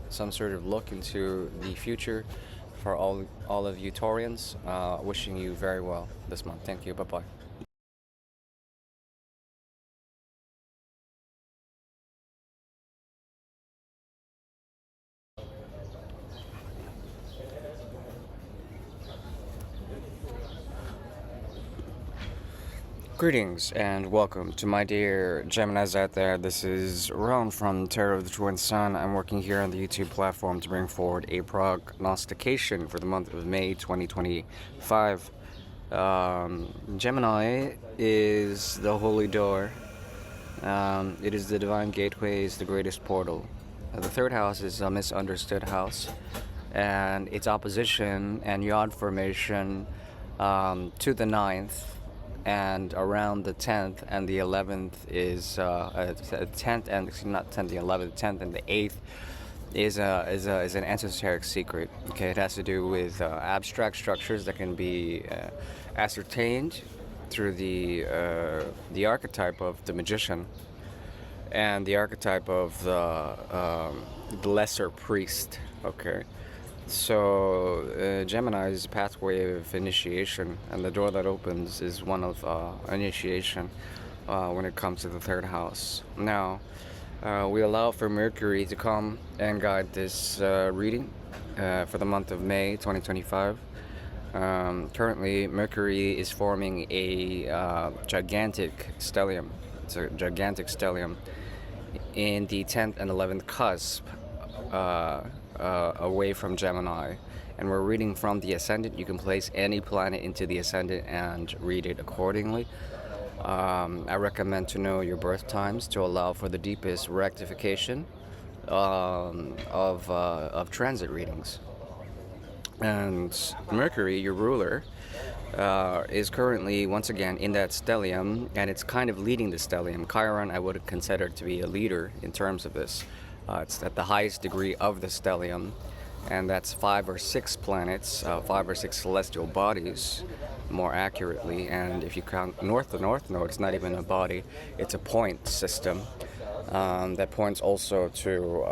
some sort of look into the future for all of you Taurians. Wishing you very well this month. Thank you. Bye-bye. Greetings and welcome to my dear Geminis out there. This is Ron from Tarot of the Twin Sun. I'm working here on the YouTube platform to bring forward a prognostication for the month of May 2025. Gemini is the holy door. It is the divine gateway, is the greatest portal. The third house is a misunderstood house, and its opposition and yod formation to the ninth and around the 10th and the 11th is 10th and not 10th, the 11th, 10th and the 8th is an esoteric secret. Okay, it has to do with abstract structures that can be ascertained through the archetype of the magician and the archetype of the lesser priest. Okay. So Gemini is a pathway of initiation, and the door that opens is one of initiation when it comes to the third house. Now, we allow for Mercury to come and guide this reading for the month of May 2025. Currently, Mercury is forming a gigantic stellium. It's a gigantic stellium in the 10th and 11th cusp. Away from Gemini, and we're reading from the ascendant. You can place any planet into the ascendant and read it accordingly. I recommend to know your birth times to allow for the deepest rectification of transit readings. And Mercury, your ruler, is currently once again in that stellium, and it's kind of leading the stellium. Chiron I would consider to be a leader in terms of this. It's at the highest degree of the stellium, and that's 5 or 6 planets, 5 or 6 celestial bodies, more accurately. And if you count the North Node, it's not even a body; it's a point system that points also to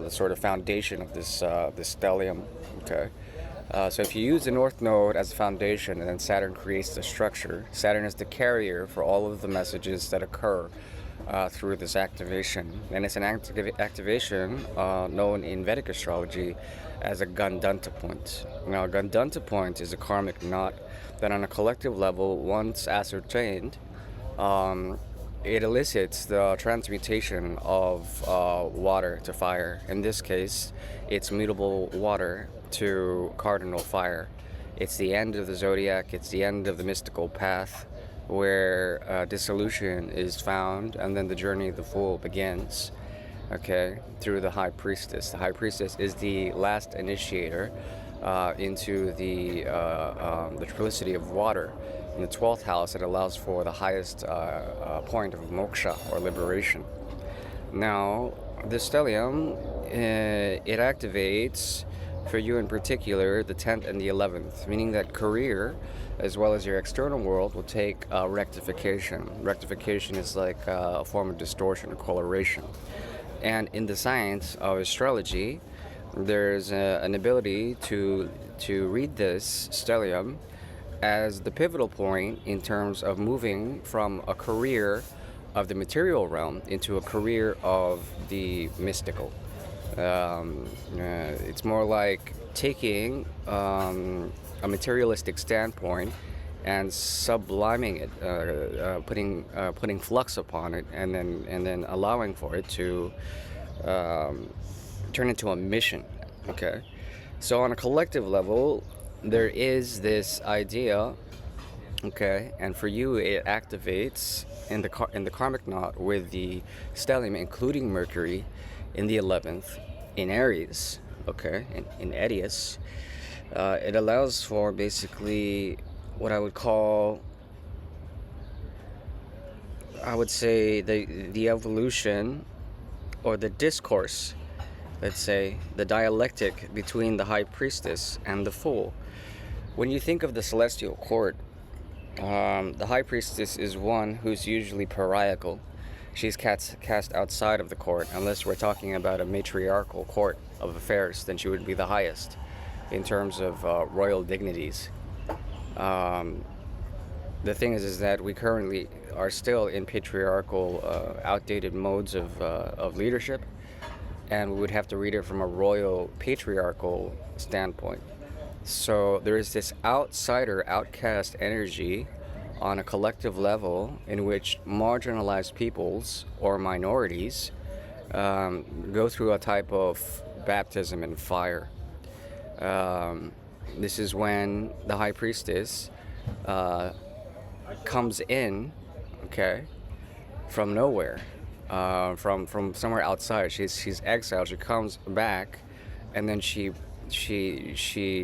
the sort of foundation of this stellium. Okay. So if you use the North Node as a foundation, and then Saturn creates the structure, Saturn is the carrier for all of the messages that occur through this activation. And it's an activation known in Vedic astrology as a Gandanta point. Now, a Gandanta point is a karmic knot that on a collective level, once ascertained, it elicits the transmutation of water to fire. In this case, it's mutable water to cardinal fire. It's the end of the zodiac, it's the end of the mystical path, where dissolution is found, and then the journey of the Fool begins, okay, through the High Priestess. The High Priestess is the last initiator into the triplicity of water. In the 12th house, it allows for the highest point of moksha, or liberation. Now, the stellium, it activates, for you in particular, the 10th and the 11th, meaning that career, as well as your external world, will take rectification. Rectification is like a form of distortion or coloration. And in the science of astrology, there's an ability to read this stellium as the pivotal point in terms of moving from a career of the material realm into a career of the mystical. It's more like taking a materialistic standpoint and subliming it, putting flux upon it, and then allowing for it to turn into a mission. Okay, so on a collective level, there is this idea. Okay, and for you, it activates in the karmic knot with the stellium, including Mercury, in the 11th, in Aries. Okay, in Aries. It allows for basically what I would say the evolution, or the discourse, let's say, the dialectic between the High Priestess and the Fool. When you think of the celestial court, the High Priestess is one who's usually pariacal. She's cast outside of the court. Unless we're talking about a matriarchal court of affairs, then she would be the highest in terms of royal dignities. The thing is that we currently are still in patriarchal, outdated modes of leadership, and we would have to read it from a royal patriarchal standpoint. So there is this outsider, outcast energy on a collective level in which marginalized peoples or minorities go through a type of baptism in fire. This is when the high priestess comes in, okay, from nowhere, from somewhere outside. She's exiled. She comes back, and then she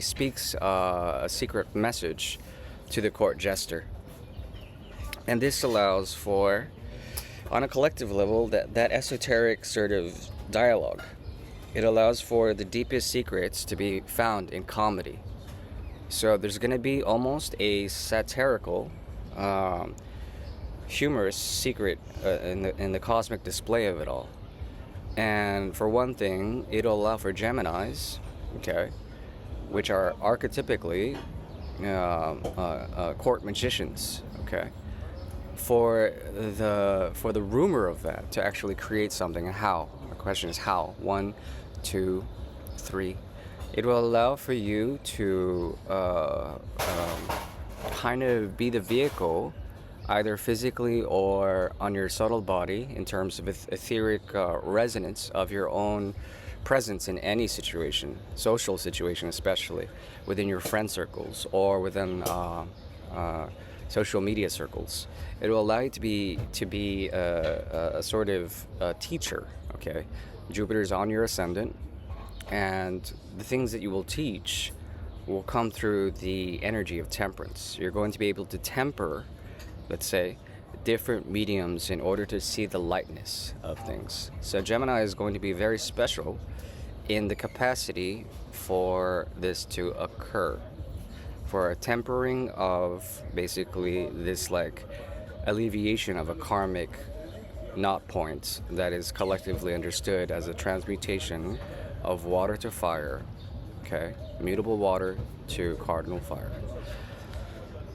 speaks a secret message to the court jester, and this allows for, on a collective level, that esoteric sort of dialogue. It allows for the deepest secrets to be found in comedy. So there's going to be almost a satirical, humorous secret in the cosmic display of it all. And for one thing, it'll allow for Geminis, okay, which are archetypically court magicians, okay, for the rumor of that to actually create something. And how? The question is how. 1, 2, 3. It will allow for you to kind of be the vehicle, either physically or on your subtle body, in terms of etheric resonance of your own presence in any situation, social situation especially, within your friend circles or within social media circles. It will allow you to be a sort of teacher, okay? Jupiter's on your ascendant, and the things that you will teach will come through the energy of temperance. You're going to be able to temper, let's say, different mediums in order to see the lightness of things. So Gemini is going to be very special in the capacity for this to occur, for a tempering of basically this like alleviation of a karmic knot point that is collectively understood as a transmutation of water to fire, okay, mutable water to cardinal fire.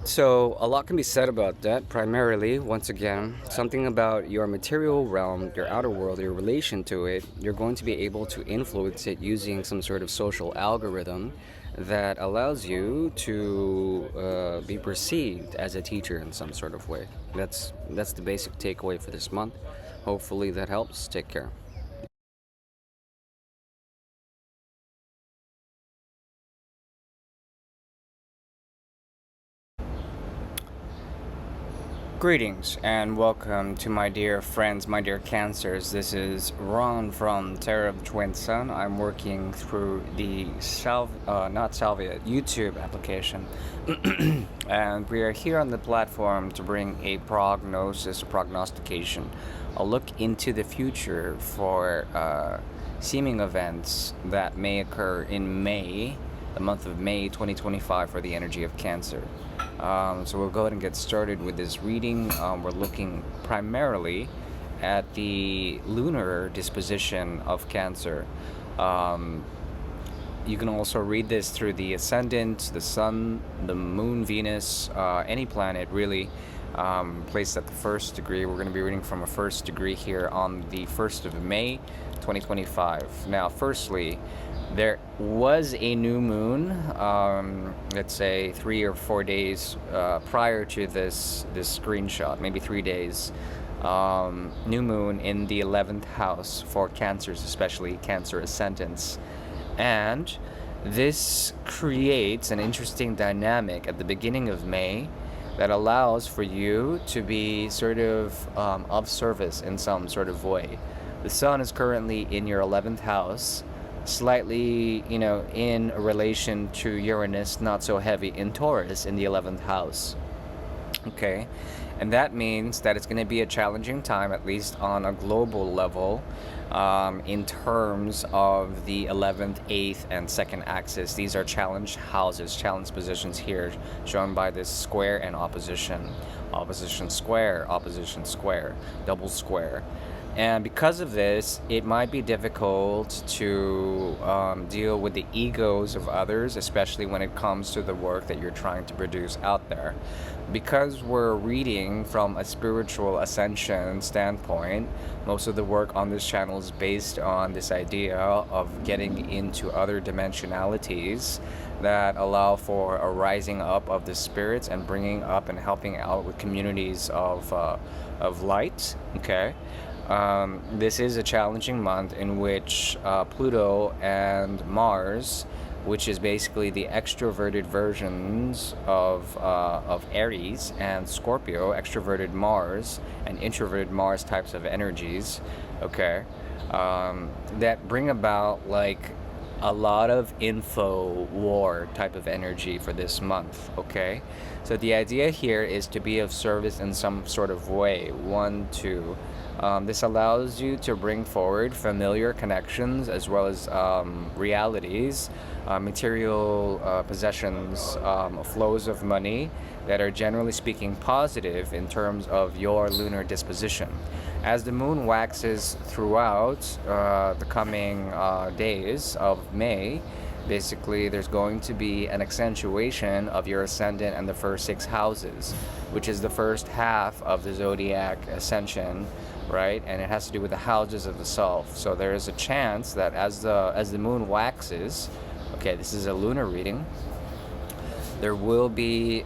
So a lot can be said about that. Primarily, once again, something about your material realm, your outer world, your relation to it. You're going to be able to influence it using some sort of social algorithm that allows you to be perceived as a teacher in some sort of way. That's the basic takeaway for this month. Hopefully that helps. Take care. Greetings and welcome to my dear friends, my dear Cancers. This is Ron from tarotofthetwinsun. I'm working through the YouTube application, and we are here on the platform to bring a prognostication, a look into the future for seeming events that may occur in May, the month of May 2025, for the energy of Cancer. So we'll go ahead and get started with this reading. We're looking primarily at the lunar disposition of Cancer. You can also read this through the ascendant, the sun, the moon, Venus, any planet really placed at the first degree. We're going to be reading from a first degree here on the 1st of May 2025. Now, firstly, there was a new moon, let's say 3 or 4 days prior to this screenshot, maybe 3 days. New moon in the 11th house for Cancers, especially Cancer ascendants. And this creates an interesting dynamic at the beginning of May that allows for you to be sort of service in some sort of way. The sun is currently in your 11th house, slightly, in relation to Uranus, not so heavy in Taurus in the 11th house. Okay, and that means that it's going to be a challenging time, at least on a global level, in terms of the 11th, 8th, and 2nd axis. These are challenge houses, challenge positions here, shown by this square and opposition. Opposition square, double square. And because of this, it might be difficult to deal with the egos of others, especially when it comes to the work that you're trying to produce out there. Because we're reading from a spiritual ascension standpoint, most of the work on this channel is based on this idea of getting into other dimensionalities that allow for a rising up of the spirits and bringing up and helping out with communities of light. Okay. This is a challenging month in which Pluto and Mars, which is basically the extroverted versions of Aries and Scorpio, extroverted Mars and introverted Mars types of energies, okay, that bring about like a lot of info war type of energy for this month, okay? So the idea here is to be of service in some sort of way. One, two. This allows you to bring forward familiar connections as well as realities, material possessions, flows of money that are generally speaking positive in terms of your lunar disposition. As the moon waxes throughout the coming days of May, basically there's going to be an accentuation of your ascendant and the first 6 houses, which is the first half of the zodiac ascension, right? And it has to do with the houses of the self. So there is a chance that as the moon waxes, okay, this is a lunar reading, there will be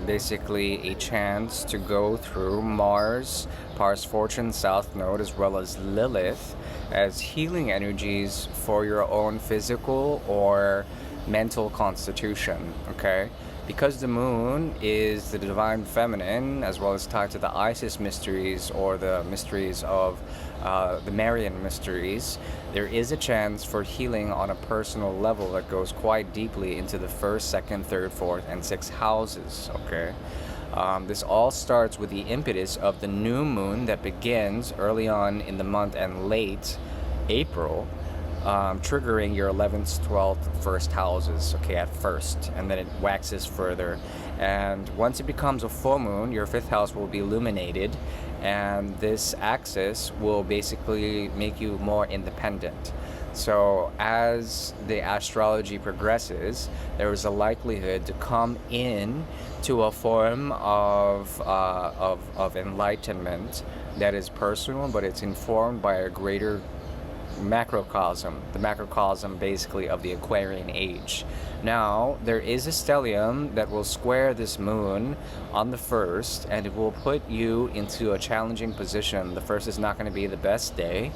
basically a chance to go through Mars, Pars Fortune, South Node, as well as Lilith as healing energies for your own physical or mental constitution, okay? Because the moon is the divine feminine, as well as tied to the Isis mysteries or the mysteries of the Marian mysteries, there is a chance for healing on a personal level that goes quite deeply into the first, second, third, fourth, and sixth houses, okay? This all starts with the impetus of the new moon that begins early on in the month and late April, triggering your 11th, 12th, first houses, okay, at first, and then it waxes further. And once it becomes a full moon, your 5th house will be illuminated, and this axis will basically make you more independent. So as the astrology progresses, there is a likelihood to come in to a form of enlightenment that is personal, but it's informed by a greater macrocosm, the macrocosm basically of the Aquarian age. Now, there is a stellium that will square this moon on the 1st, and it will put you into a challenging position. The 1st is not going to be the best day,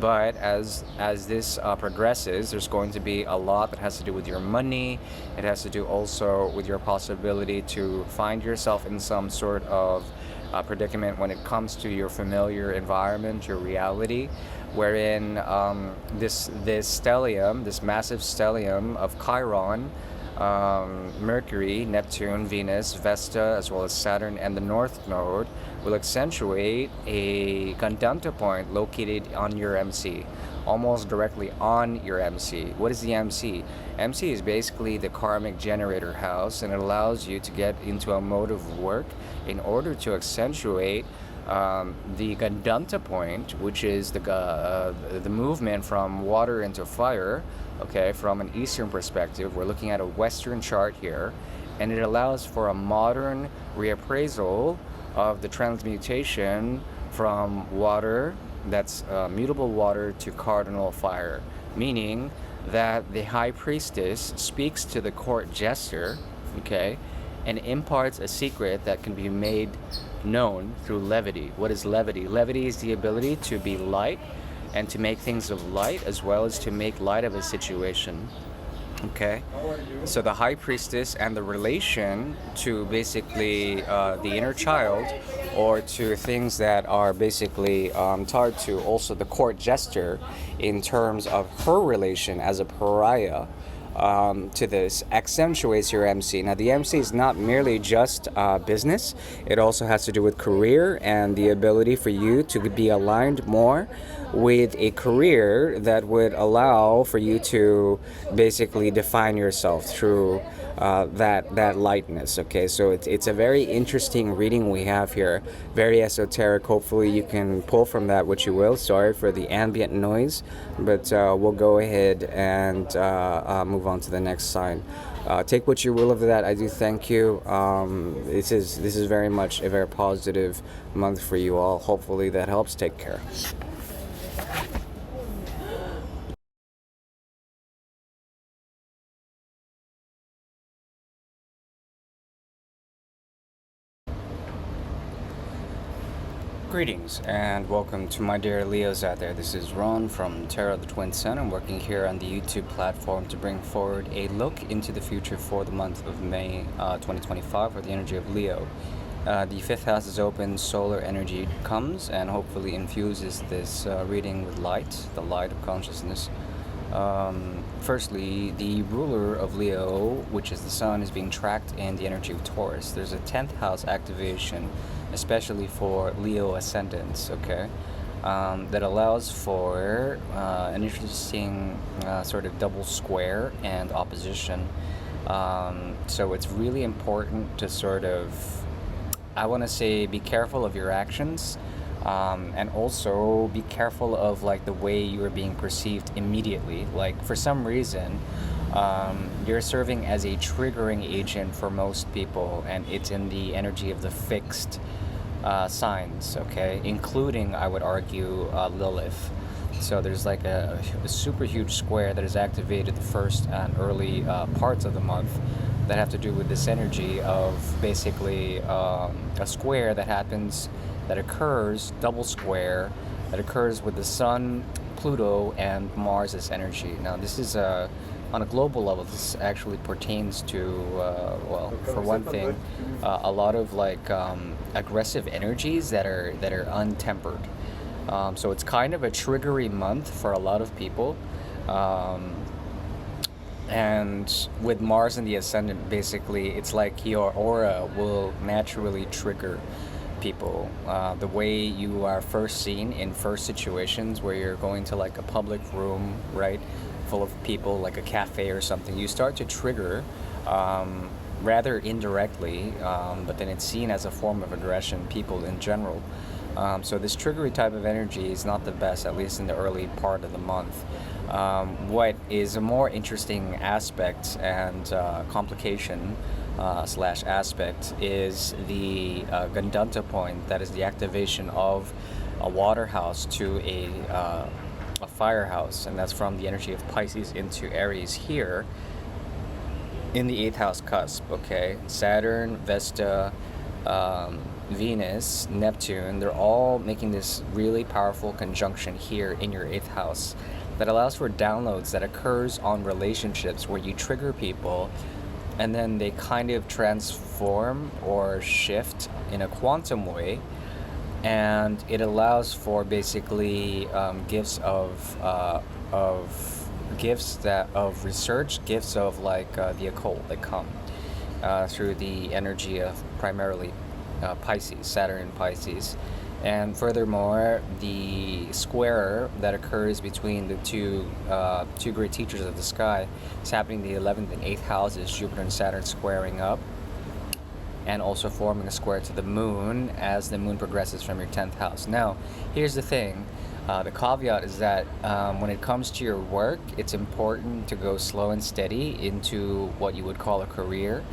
but as this progresses, there's going to be a lot that has to do with your money. It has to do also with your possibility to find yourself in some sort of predicament when it comes to your familiar environment, your reality, wherein this stellium, this massive stellium of Chiron, Mercury, Neptune, Venus, Vesta, as well as Saturn and the North Node will accentuate a Gandanta point located on your MC, almost directly on your MC. What is the MC? MC is basically the karmic generator house, and it allows you to get into a mode of work in order to accentuate the Gandanta point, which is the movement from water into fire, okay, from an Eastern perspective. We're looking at a Western chart here, and it allows for a modern reappraisal of the transmutation from water, that's mutable water, to cardinal fire, meaning that the high priestess speaks to the court jester, okay, and imparts a secret that can be made known through levity. What is levity? Levity is the ability to be light and to make things of light, as well as to make light of a situation. Okay, so the high priestess and the relation to basically the inner child, or to things that are basically tied to also the court jester in terms of her relation as a pariah to this, accentuates your MC. Now, the MC is not merely just business. It also has to do with career and the ability for you to be aligned more with a career that would allow for you to basically define yourself through that lightness. Okay, so it's a very interesting reading we have here, very esoteric. Hopefully you can pull from that what you will. Sorry for the ambient noise, but we'll go ahead and move on to the next sign. Take what you will of that. I do thank you. This is very much a very positive month for you all. Hopefully that helps. Take care. Greetings and welcome to my dear Leos out there. This is Ron from Tarot of the Twin Sun. I'm working here on the YouTube platform to bring forward a look into the future for the month of May 2025 for the energy of Leo. The fifth house is open, solar energy comes and hopefully infuses this reading with light, the light of consciousness. Firstly, the ruler of Leo, which is the sun, is being tracked in the energy of Taurus. There's a 10th house activation, especially for Leo ascendants, okay, that allows for an interesting sort of double square and opposition. So it's really important to sort of, I want to say, be careful of your actions. And also be careful of like the way you are being perceived immediately. Like for some reason, you're serving as a triggering agent for most people, and it's in the energy of the fixed signs, okay, including, I would argue, Lilith. So there's like a super huge square that is activated the first and early parts of the month that have to do with this energy of basically a square that occurs, double square, that occurs with the Sun, Pluto, and Mars's energy. Now, this is on a global level. This actually pertains to, well, for one thing, a lot of like aggressive energies that are untempered. So it's kind of a triggery month for a lot of people. And with Mars in the ascendant, basically, it's like your aura will naturally trigger people. The way you are first seen in first situations where you're going to like a public room, right, full of people, like a cafe or something, you start to trigger rather indirectly, but then it's seen as a form of aggression, people in general. So this triggery type of energy is not the best, at least in the early part of the month. What is a more interesting aspect and complication slash aspect is the Gandanta point, that is the activation of a water house to a firehouse, and that's from the energy of Pisces into Aries here in the 8th house cusp, okay? Saturn, Vesta, Venus, Neptune, they're all making this really powerful conjunction here in your 8th house that allows for downloads that occurs on relationships where you trigger people and then they kind of transform or shift in a quantum way, and it allows for basically gifts of research, gifts of like the occult that come through the energy of primarily Pisces, Saturn and Pisces. And furthermore, the square that occurs between the two great teachers of the sky is happening in the 11th and 8th houses, Jupiter and Saturn squaring up, and also forming a square to the moon as the moon progresses from your 10th house. Now, here's the thing. The caveat is that when it comes to your work, it's important to go slow and steady into what you would call a career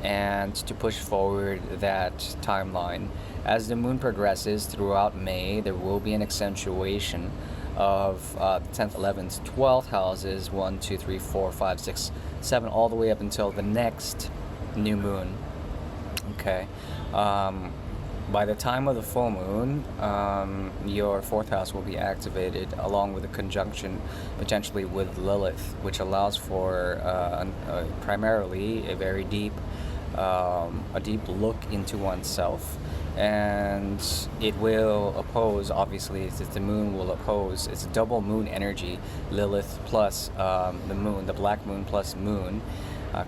and to push forward that timeline. As the moon progresses throughout May, there will be an accentuation of the 10th, 11th, 12th houses, 1, 2, 3, 4, 5, 6, 7, all the way up until the next new moon. Okay. By the time of the full moon, your 4th house will be activated along with a conjunction potentially with Lilith, which allows for primarily a very deep look into oneself. And it will oppose, obviously, the moon will oppose, it's a double moon energy, Lilith plus the moon, the black moon plus moon,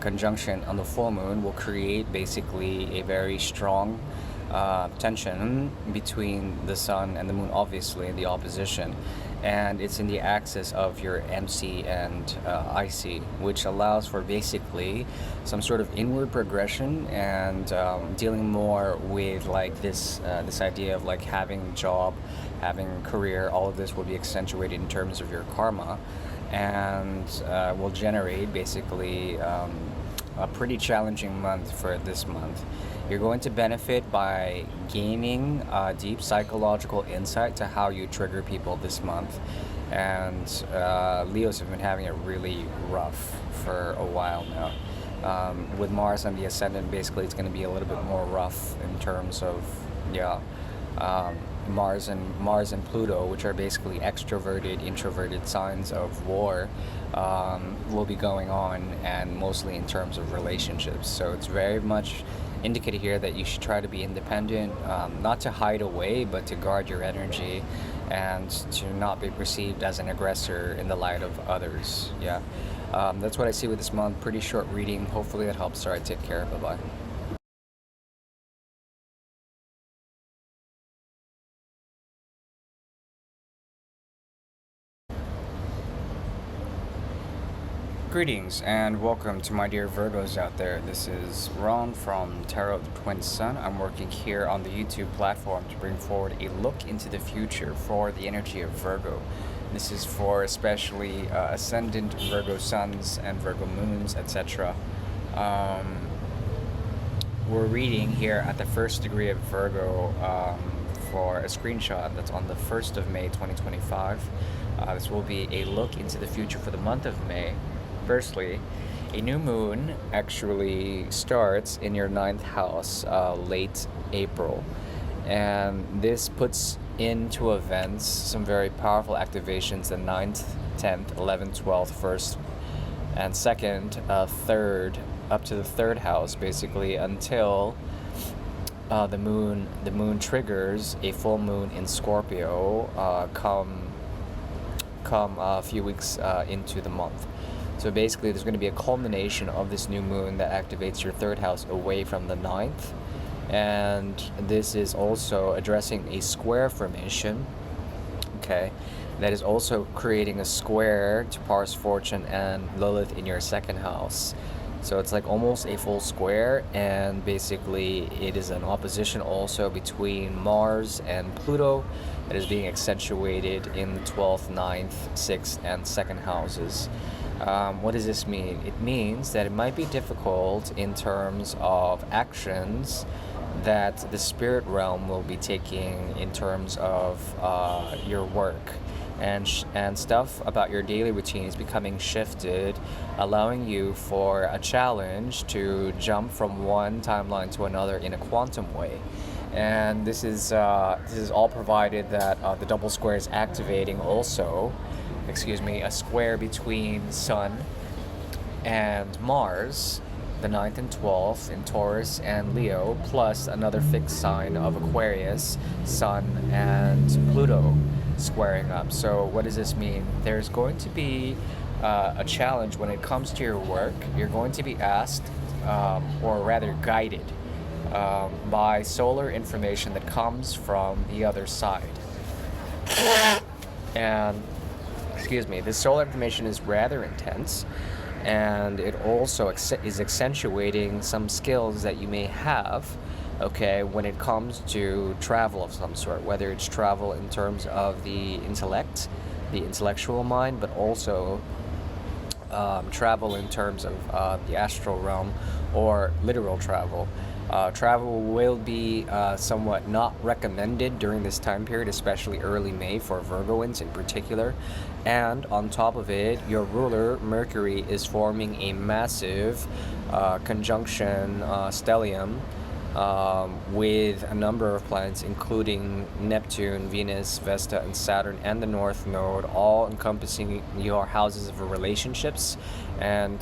conjunction on the full moon will create basically a very strong tension between the sun and the moon, obviously, in the opposition. And it's in the axis of your MC and IC, which allows for basically some sort of inward progression and dealing more with like this idea of like having a job, having a career. All of this will be accentuated in terms of your karma, and will generate basically a pretty challenging month for this month. You're going to benefit by gaining deep psychological insight to how you trigger people this month. And Leos have been having it really rough for a while now. With Mars on the ascendant, basically it's going to be a little bit more rough in terms of, Mars and Pluto, which are basically extroverted, introverted signs of war, will be going on, and mostly in terms of relationships. So it's very much indicated here that you should try to be independent, not to hide away, but to guard your energy and to not be perceived as an aggressor in the light of others. That's what I see with this month. Pretty short reading. Hopefully that helps. All right, take care. Bye-bye. Greetings and welcome to my dear Virgos out there. This is Ron from tarotofthetwinsun. I'm working here on the YouTube platform to bring forward a look into the future for the energy of Virgo. This is for especially ascendant Virgo suns and Virgo moons, etc. We're reading here at the first degree of Virgo for a screenshot that's on the 1st of May 2025. This will be a look into the future for the month of May. Firstly, a new moon actually starts in your 9th house late April, and this puts into events some very powerful activations: the 9th, 10th, 11th, 12th, 1st, and 2nd, 3rd, up to the 3rd house, basically until the moon triggers a full moon in Scorpio come a few weeks into the month. So basically there's going to be a culmination of this new moon that activates your 3rd house away from the 9th. And this is also addressing a square formation, okay, that is also creating a square to Mars, Fortune, and Lilith in your 2nd house. So it's like almost a full square, and basically it is an opposition also between Mars and Pluto that is being accentuated in the 12th, 9th, 6th, and 2nd houses. What does this mean? It means that it might be difficult in terms of actions that the spirit realm will be taking in terms of your work, and stuff about your daily routine is becoming shifted, allowing you for a challenge to jump from one timeline to another in a quantum way. And this is all provided that the double square is activating also, a square between Sun and Mars, the 9th and 12th in Taurus and Leo, plus another fixed sign of Aquarius, Sun and Pluto squaring up. So what does this mean? There's going to be a challenge when it comes to your work. You're going to be asked, or rather guided, by solar information that comes from the other side. And this solar information is rather intense, and it also is accentuating some skills that you may have, okay, when it comes to travel of some sort, whether it's travel in terms of the intellect, the intellectual mind, but also travel in terms of the astral realm, or literal travel. Travel will be somewhat not recommended during this time period, especially early May for Virgoans in particular. And on top of it, your ruler, Mercury, is forming a massive conjunction stellium with a number of planets, including Neptune, Venus, Vesta, and Saturn, and the North Node, all encompassing your houses of relationships and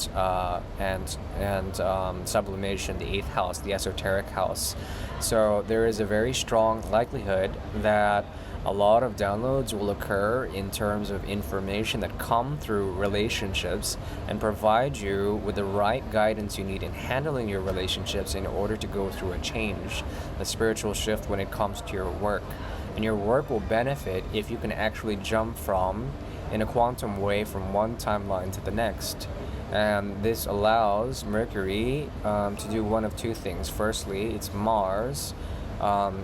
sublimation, the 8th house, the esoteric house. So there is a very strong likelihood that a lot of downloads will occur in terms of information that come through relationships and provide you with the right guidance you need in handling your relationships in order to go through a change, a spiritual shift when it comes to your work. And your work will benefit if you can actually jump in a quantum way from one timeline to the next. And this allows Mercury to do one of two things. Firstly, it's Mars.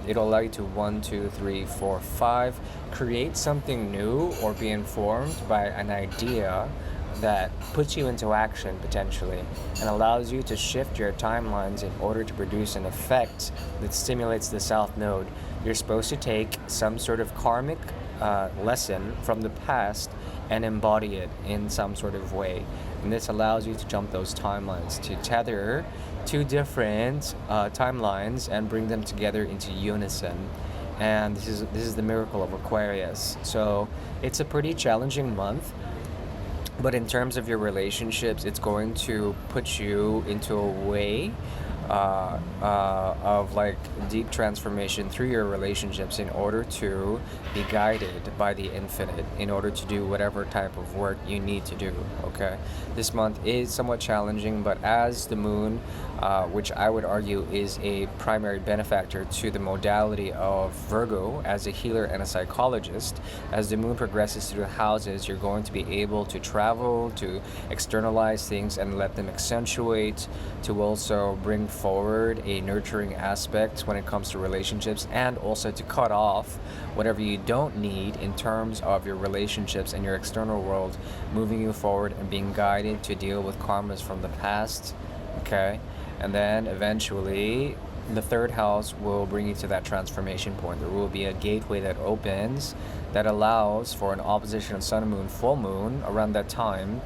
It'll allow you to 1, 2, 3, 4, 5 create something new or be informed by an idea that puts you into action potentially and allows you to shift your timelines in order to produce an effect that stimulates the South Node. You're supposed to take some sort of karmic lesson from the past and embody it in some sort of way. And this allows you to jump those timelines, to tether two different timelines and bring them together into unison. And this is the miracle of Aquarius. So it's a pretty challenging month, but in terms of your relationships, it's going to put you into a way of like deep transformation through your relationships in order to be guided by the infinite in order to do whatever type of work you need to do. Okay, this month is somewhat challenging, but as the moon, which I would argue is a primary benefactor to the modality of Virgo as a healer and a psychologist, as the moon progresses through the houses, you're going to be able to travel, to externalize things and let them accentuate, to also bring forward a nurturing aspect when it comes to relationships, and also to cut off whatever you don't need in terms of your relationships and your external world, moving you forward and being guided to deal with karmas from the past. Okay, and then eventually the third house will bring you to that transformation point. There will be a gateway that opens that allows for an opposition of sun and moon, full moon around that time.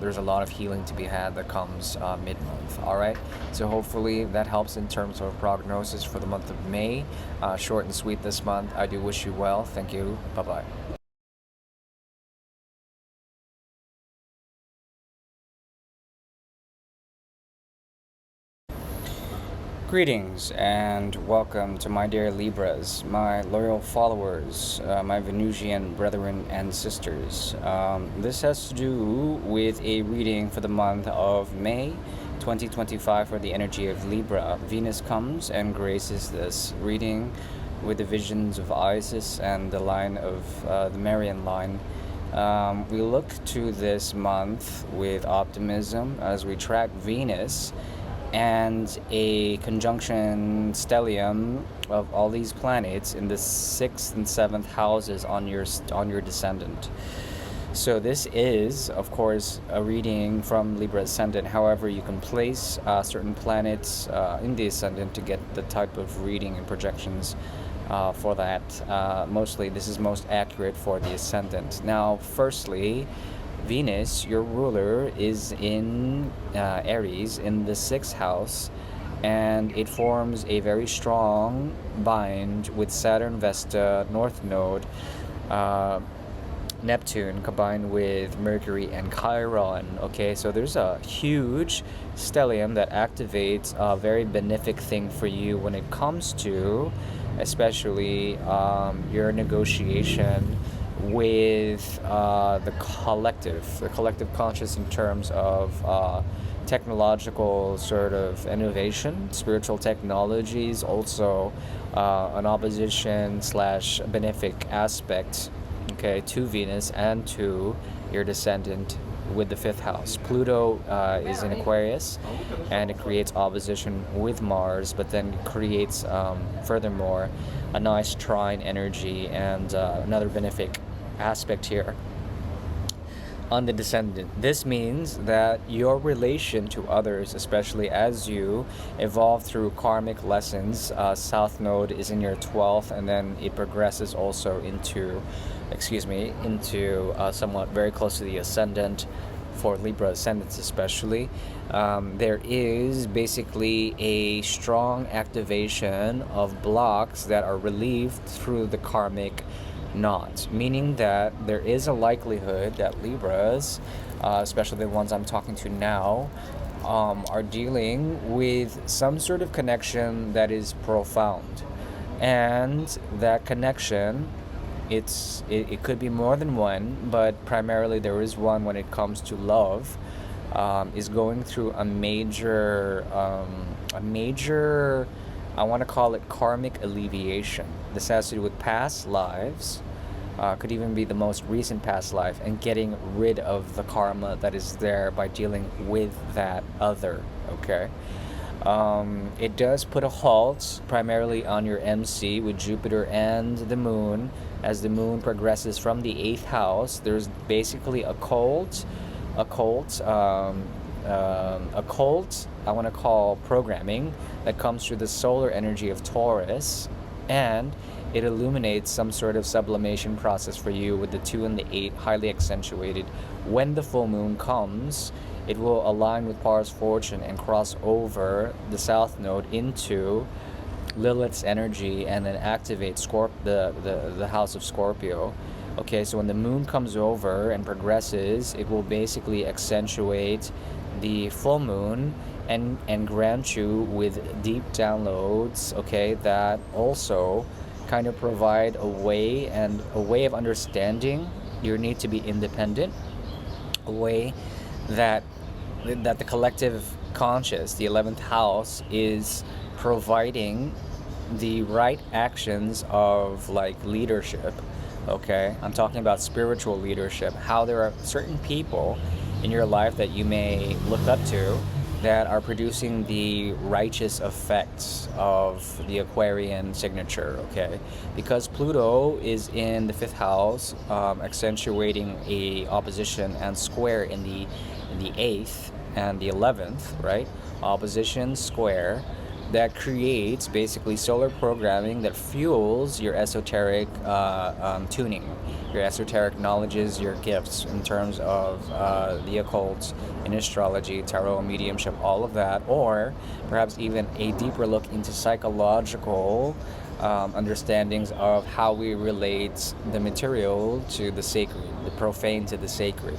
There's a lot of healing to be had that comes mid-month. All right, so hopefully that helps in terms of prognosis for the month of May. Short and sweet this month. I do wish you well. Thank you. Bye-bye. Greetings and welcome to my dear Libras, my loyal followers, my Venusian brethren and sisters. This has to do with a reading for the month of May 2025 for the energy of Libra. Venus comes and graces this reading with the visions of Isis and the line of the Marian line. We look to this month with optimism as we track Venus and a conjunction stellium of all these planets in the 6th and 7th houses on your descendant. So this is, of course, a reading from Libra ascendant. However, you can place certain planets in the ascendant to get the type of reading and projections for that. Mostly, this is most accurate for the ascendant. Now, firstly, Venus, your ruler, is in Aries in the 6th house, and it forms a very strong bind with Saturn, Vesta, North Node, Neptune combined with Mercury and Chiron. Okay, so there's a huge stellium that activates a very benefic thing for you when it comes to especially your negotiation with the collective conscious in terms of technological sort of innovation, spiritual technologies, also an opposition slash benefic aspect, okay, to Venus and to your descendant with the 5th house. Pluto is in Aquarius, and it creates opposition with Mars, but then creates furthermore a nice trine energy and another benefic aspect here on the descendant. This means that your relation to others, especially as you evolve through karmic lessons, South Node is in your 12th, and then it progresses also into somewhat very close to the ascendant for Libra ascendants especially. There is basically a strong activation of blocks that are relieved through the karmic knot, meaning that there is a likelihood that Libras, especially the ones I'm talking to now, are dealing with some sort of connection that is profound. And that connection it could be more than one, but primarily there is one when it comes to love. Is going through a major, I want to call it karmic alleviation. This has to do with past lives, could even be the most recent past life, and getting rid of the karma that is there by dealing with that other, okay? It does put a halt primarily on your MC with Jupiter and the moon. As the moon progresses from the 8th house, there's basically a cult, I want to call programming that comes through the solar energy of Taurus, and it illuminates some sort of sublimation process for you with the 2 and the 8 highly accentuated. When the full moon comes, it will align with Pars Fortune and cross over the south node into Lilith's energy and then activate the house of Scorpio. Okay, so when the moon comes over and progresses, it will basically accentuate the full moon and grant you with deep downloads, okay, that also kind of provide a way of understanding your need to be independent, a way that the collective conscious, the 11th house, is providing the right actions of like leadership. Okay, I'm talking about spiritual leadership, how there are certain people in your life that you may look up to that are producing the righteous effects of the Aquarian signature, okay? Because Pluto is in the 5th house, accentuating a opposition and square in the 8th and the 11th, right? Opposition, square, that creates basically solar programming that fuels your esoteric tuning, your esoteric knowledges, your gifts in terms of the occult, in astrology, tarot, mediumship, all of that, or perhaps even a deeper look into psychological understandings of how we relate the material to the sacred, the profane to the sacred.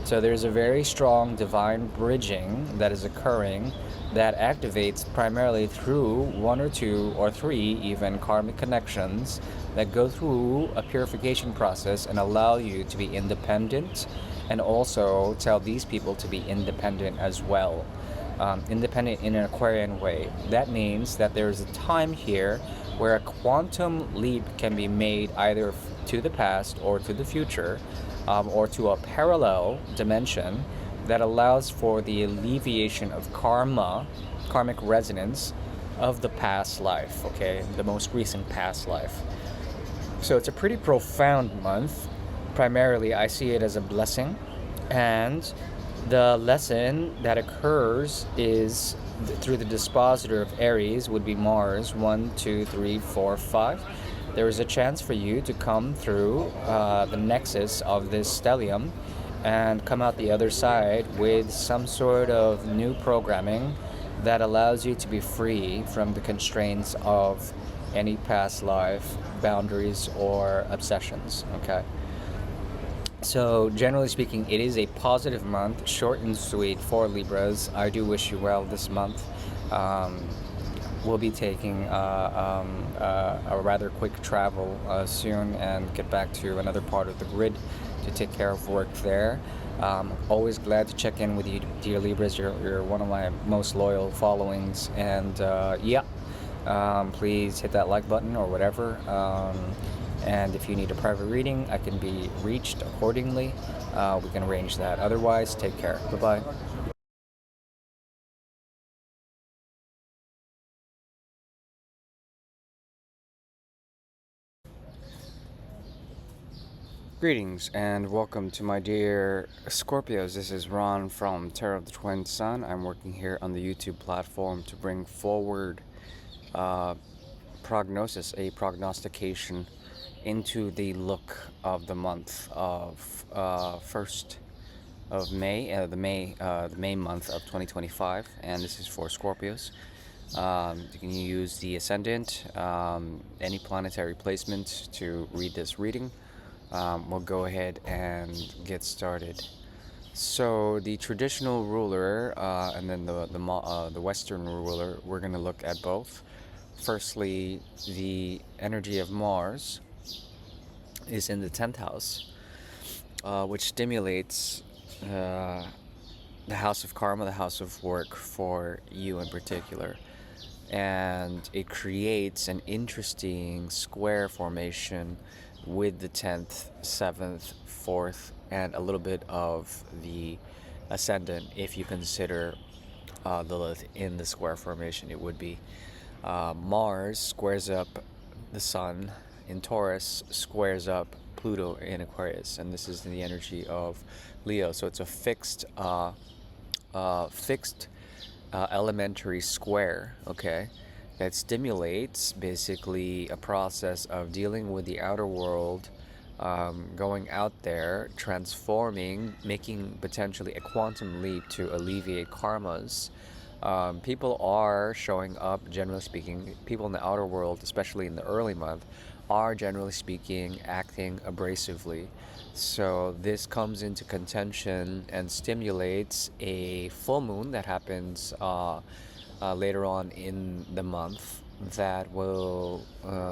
So there's a very strong divine bridging that is occurring that activates primarily through 1 or 2 or 3 even karmic connections that go through a purification process and allow you to be independent, and also tell these people to be independent as well. Independent in an Aquarian way. That means that there's a time here where a quantum leap can be made either to the past or to the future, or to a parallel dimension that allows for the alleviation of karmic resonance of the past life, okay, the most recent past life. So it's a pretty profound month. Primarily, I see it as a blessing, and the lesson that occurs is through the dispositor of Aries, would be Mars, 1, 2, 3, 4, 5. There is a chance for you to come through the nexus of this stellium and come out the other side with some sort of new programming that allows you to be free from the constraints of any past life boundaries or obsessions, okay? So generally speaking, it is a positive month, short and sweet for Libras. I do wish you well this month. We'll be taking a rather quick travel soon and get back to another part of the grid to take care of work there. Always glad to check in with you, dear Libras. You're one of my most loyal followings, and please hit that like button or whatever. And if you need a private reading, I can be reached accordingly. We can arrange that. Otherwise, take care. Bye-bye. Greetings and welcome to my dear Scorpios. This is Ron from Tarot of the Twin Sun. I'm working here on the YouTube platform to bring forward prognosis, a prognostication into the look of the month of 1st of May, the May month of 2025, and this is for Scorpios. You can use the ascendant, any planetary placement to read this reading. We'll go ahead and get started. So the traditional ruler and then the Western ruler, we're going to look at both. Firstly, the energy of Mars is in the 10th house, which stimulates the house of karma, the house of work for you in particular. And it creates an interesting square formation with the 10th, 7th, 4th, and a little bit of the ascendant. If you consider Lilith in the square formation, it would be Mars squares up the Sun in Taurus, squares up Pluto in Aquarius, and this is the energy of Leo. So it's a fixed elementary square, okay, that stimulates basically a process of dealing with the outer world, going out there, transforming, making potentially a quantum leap to alleviate karmas. People are showing up, generally speaking, people in the outer world, especially in the early month, are generally speaking acting abrasively. So this comes into contention and stimulates a full moon that happens later on in the month that will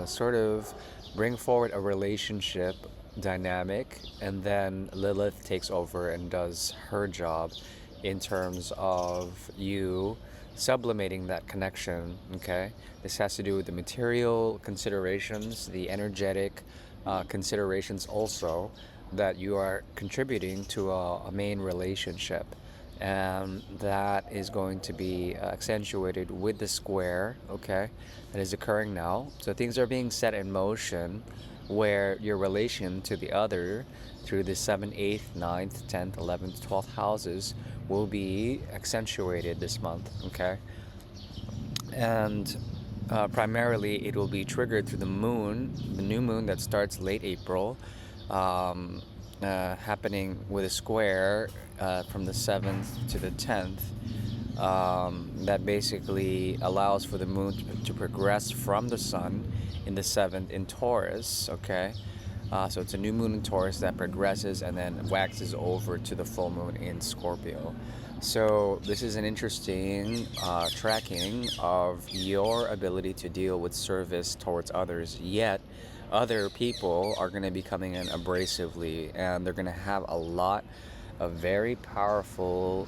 sort of bring forward a relationship dynamic, and then Lilith takes over and does her job in terms of you sublimating that connection, okay? This has to do with the material considerations, the energetic considerations also, that you are contributing to a main relationship. And that is going to be accentuated with the square, okay, that is occurring now. So things are being set in motion where your relation to the other through the 7th, 8th, 9th, 10th, 11th, 12th houses will be accentuated this month, okay? And primarily it will be triggered through the moon, the new moon that starts late April, happening with a square from the 7th to the 10th, that basically allows for the moon to progress from the sun in the 7th in Taurus, okay? So it's a new moon in Taurus that progresses and then waxes over to the full moon in Scorpio. So this is an interesting tracking of your ability to deal with service towards others, yet other people are going to be coming in abrasively, and they're going to have a lot of very powerful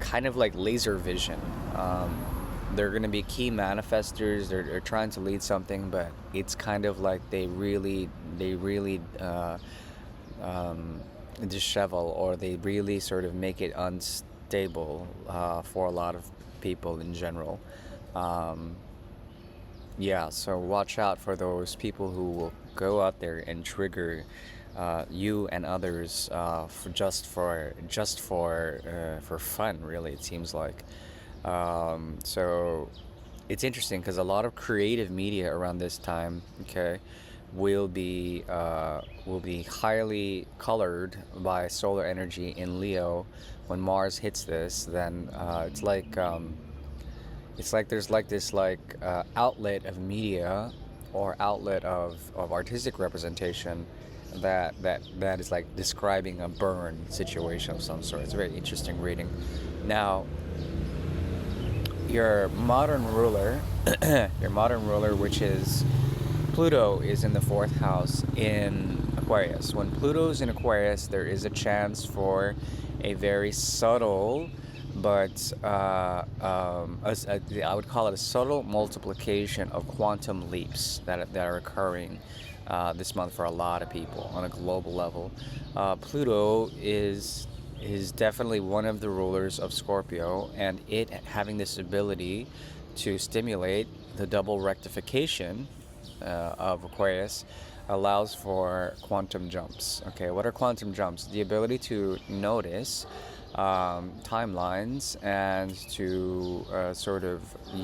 kind of like laser vision. They're going to be key manifestors. They're trying to lead something, but it's kind of like they really dishevel, or they really sort of make it unstable for a lot of people in general. Yeah, so watch out for those people who will go out there and trigger you and others for fun. Really, it seems like. So it's interesting because a lot of creative media around this time, okay, will be highly colored by solar energy in Leo. When Mars hits this, then it's like there's like this outlet of media or outlet of artistic representation that is like describing a burn situation of some sort. It's a very interesting reading. Now, your modern ruler, which is Pluto, is in the 4th house in Aquarius. When Pluto's in Aquarius, there is a chance for a very subtle, but I would call it a subtle multiplication of quantum leaps that are occurring this month for a lot of people on a global level. Pluto is definitely one of the rulers of Scorpio, and it having this ability to stimulate the double rectification of Aquarius allows for quantum jumps. Okay, what are quantum jumps? The ability to notice timelines and to sort of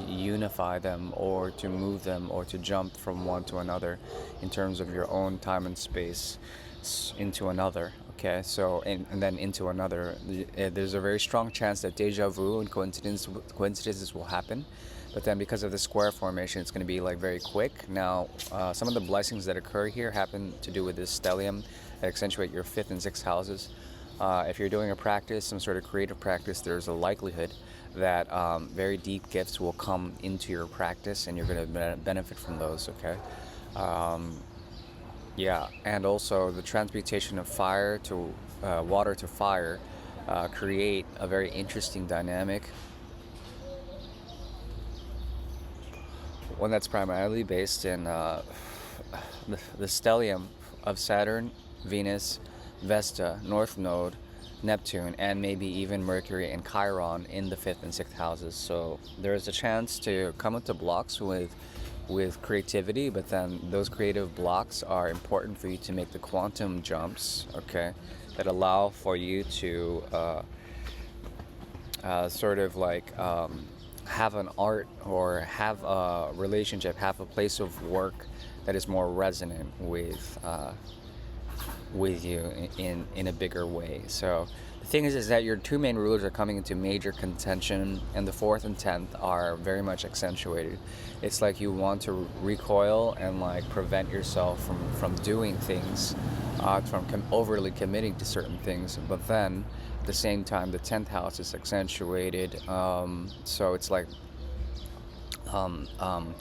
unify them, or to move them, or to jump from one to another in terms of your own time and space into another. Okay, so and then into another. There's a very strong chance that deja vu and coincidences will happen, but then because of the square formation, it's going to be like very quick. Now, some of the blessings that occur here happen to do with this stellium that accentuate your 5th and 6th houses. If you're doing a practice, some sort of creative practice, there's a likelihood that very deep gifts will come into your practice, and you're going to benefit from those, okay? Yeah, and also the transmutation of fire to water to fire create a very interesting dynamic, one that's primarily based in the stellium of Saturn, Venus, Vesta, North Node, Neptune, and maybe even Mercury and Chiron in the fifth and sixth houses. So there's a chance to come into blocks with creativity, but then those creative blocks are important for you to make the quantum jumps, okay, that allow for you to sort of like have an art or have a relationship, have a place of work that is more resonant with you in a bigger way. So the thing is that your two main rulers are coming into major contention, and the fourth and 10th are very much accentuated. It's like you want to recoil and like prevent yourself from doing things, from overly committing to certain things, but then at the same time the 10th house is accentuated, so it's like um, um,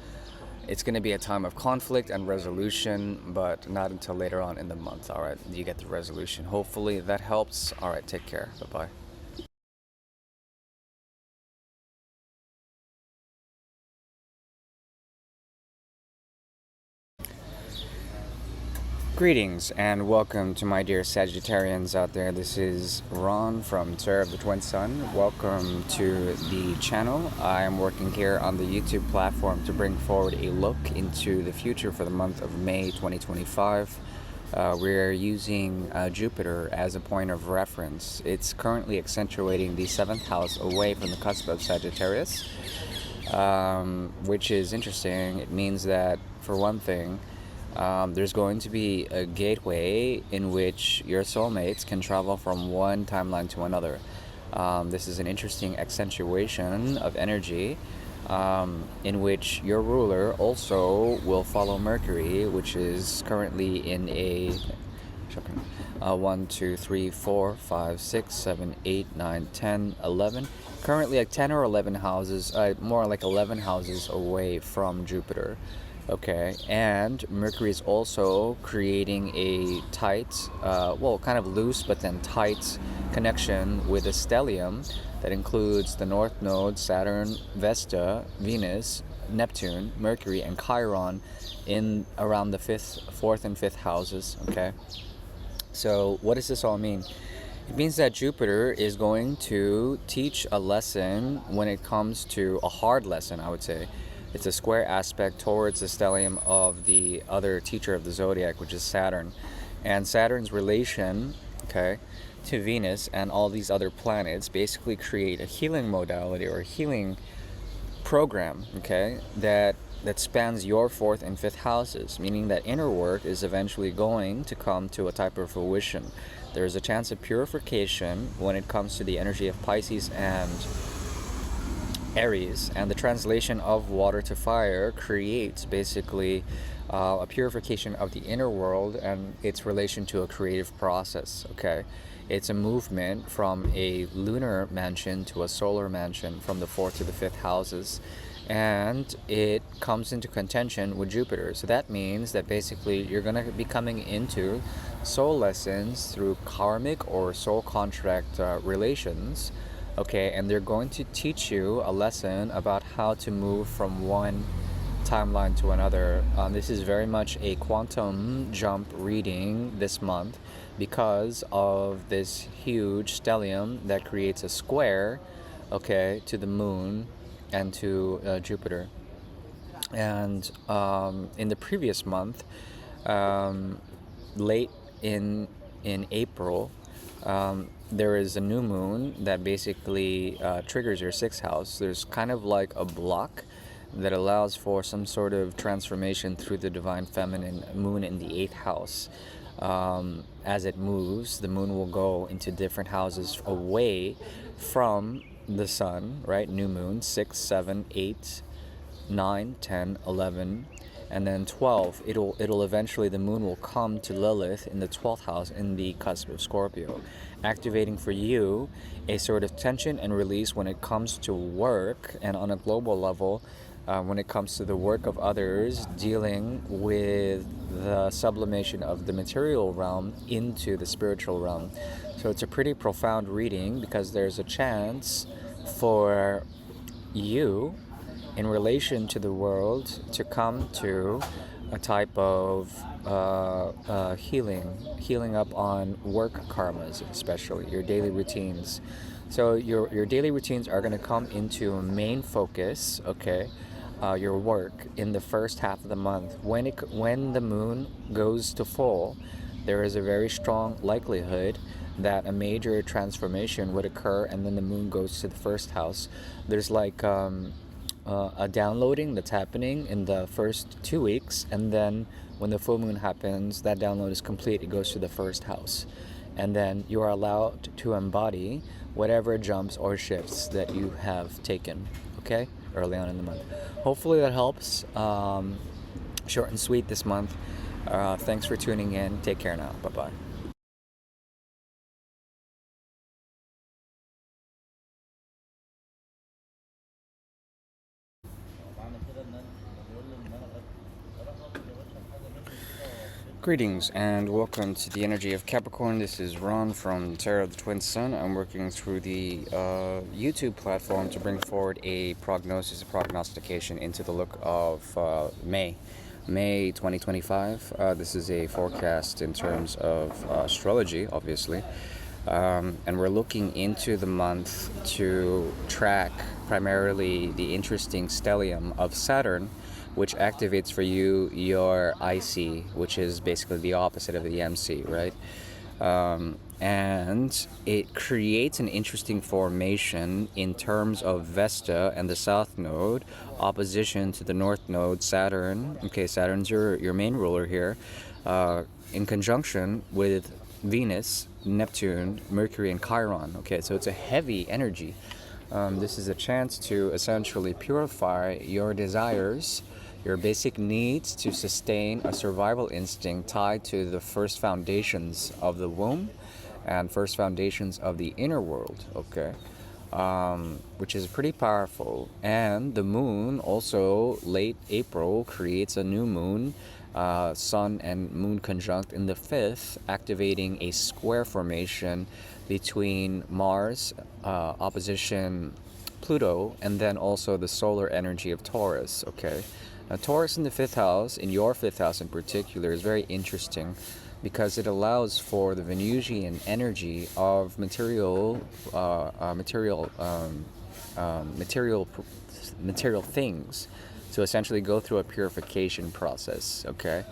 it's going to be a time of conflict and resolution, but not until later on in the month. All right, you get the resolution. Hopefully that helps. All right, take care. Bye bye. Greetings and welcome to my dear Sagittarians out there. This is Ron from Tarot of the Twin Sun. Welcome to the channel. I am working here on the YouTube platform to bring forward a look into the future for the month of May 2025. We're using Jupiter as a point of reference. It's currently accentuating the 7th house away from the cusp of Sagittarius, which is interesting. It means that, for one thing, there's going to be a gateway in which your soulmates can travel from one timeline to another. This is an interesting accentuation of energy, in which your ruler also will follow Mercury, which is currently in a 1, 2, 3, 4, 5, 6, 7, 8, 9, 10, 11. Currently like 10 or 11 houses, more like 11 houses away from Jupiter. Okay, and Mercury is also creating a tight, well, kind of loose but then tight connection with a stellium that includes the North Node, Saturn, Vesta, Venus, Neptune, Mercury, and Chiron in around the fourth and fifth houses. Okay, so what does this all mean? It means that Jupiter is going to teach a lesson when it comes to a hard lesson, I would say. It's a square aspect towards the stellium of the other teacher of the zodiac, which is Saturn. And Saturn's relation, okay, to Venus and all these other planets basically create a healing modality or a healing program, okay, that spans your fourth and fifth houses, meaning that inner work is eventually going to come to a type of fruition. There's a chance of purification when it comes to the energy of Pisces and Aries, and the translation of water to fire creates basically a purification of the inner world and its relation to a creative process. Okay, it's a movement from a lunar mansion to a solar mansion, from the fourth to the fifth houses, and it comes into contention with Jupiter. So that means that basically you're going to be coming into soul lessons through karmic or soul contract relations. Okay, and they're going to teach you a lesson about how to move from one timeline to another. This is very much a quantum jump reading this month because of this huge stellium that creates a square, okay, to the moon and to Jupiter. And in the previous month, late in April, there is a new moon that basically triggers your sixth house. There's kind of like a block that allows for some sort of transformation through the divine feminine moon in the eighth house. As it moves, the moon will go into different houses away from the sun, right? New moon, 6, 7, 8, 9, 10, 11, and then 12. It'll eventually, the moon will come to Lilith in the 12th house in the cusp of Scorpio, activating for you a sort of tension and release when it comes to work, and on a global level, when it comes to the work of others, dealing with the sublimation of the material realm into the spiritual realm. So it's a pretty profound reading, because there's a chance for you in relation to the world to come to a type of healing up on work karmas, especially your daily routines. So your daily routines are going to come into a main focus, okay, your work in the first half of the month. When the moon goes to full, there is a very strong likelihood that a major transformation would occur, and then the moon goes to the first house. There's like a downloading that's happening in the first 2 weeks, and then when the full moon happens, that download is complete. It goes to the first house, and then you are allowed to embody whatever jumps or shifts that you have taken, okay, early on in the month. Hopefully that helps. Short and sweet this month. Thanks for tuning in. Take care now. Bye-bye. Greetings and welcome to the energy of Capricorn. This is Ron from Tarot of the Twin Sun. I'm working through the YouTube platform to bring forward a prognosis, a prognostication into the look of May 2025. This is a forecast in terms of astrology, obviously. And we're looking into the month to track primarily the interesting stellium of Saturn, which activates for you your IC, which is basically the opposite of the MC, right? And it creates an interesting formation in terms of Vesta and the South Node, opposition to the North Node, Saturn. Okay, Saturn's your main ruler here, in conjunction with Venus, Neptune, Mercury, and Chiron. Okay, so it's a heavy energy. This is a chance to essentially purify your desires, your basic needs to sustain a survival instinct tied to the first foundations of the womb and first foundations of the inner world, okay? Which is pretty powerful. And the moon also, late April, creates a new moon, sun and moon conjunct in the 5th, activating a square formation between Mars, opposition Pluto, and then also the solar energy of Taurus, okay? Now, Taurus in the 5th house, in your 5th house in particular, is very interesting because it allows for the Venusian energy of material things to essentially go through a purification process, okay?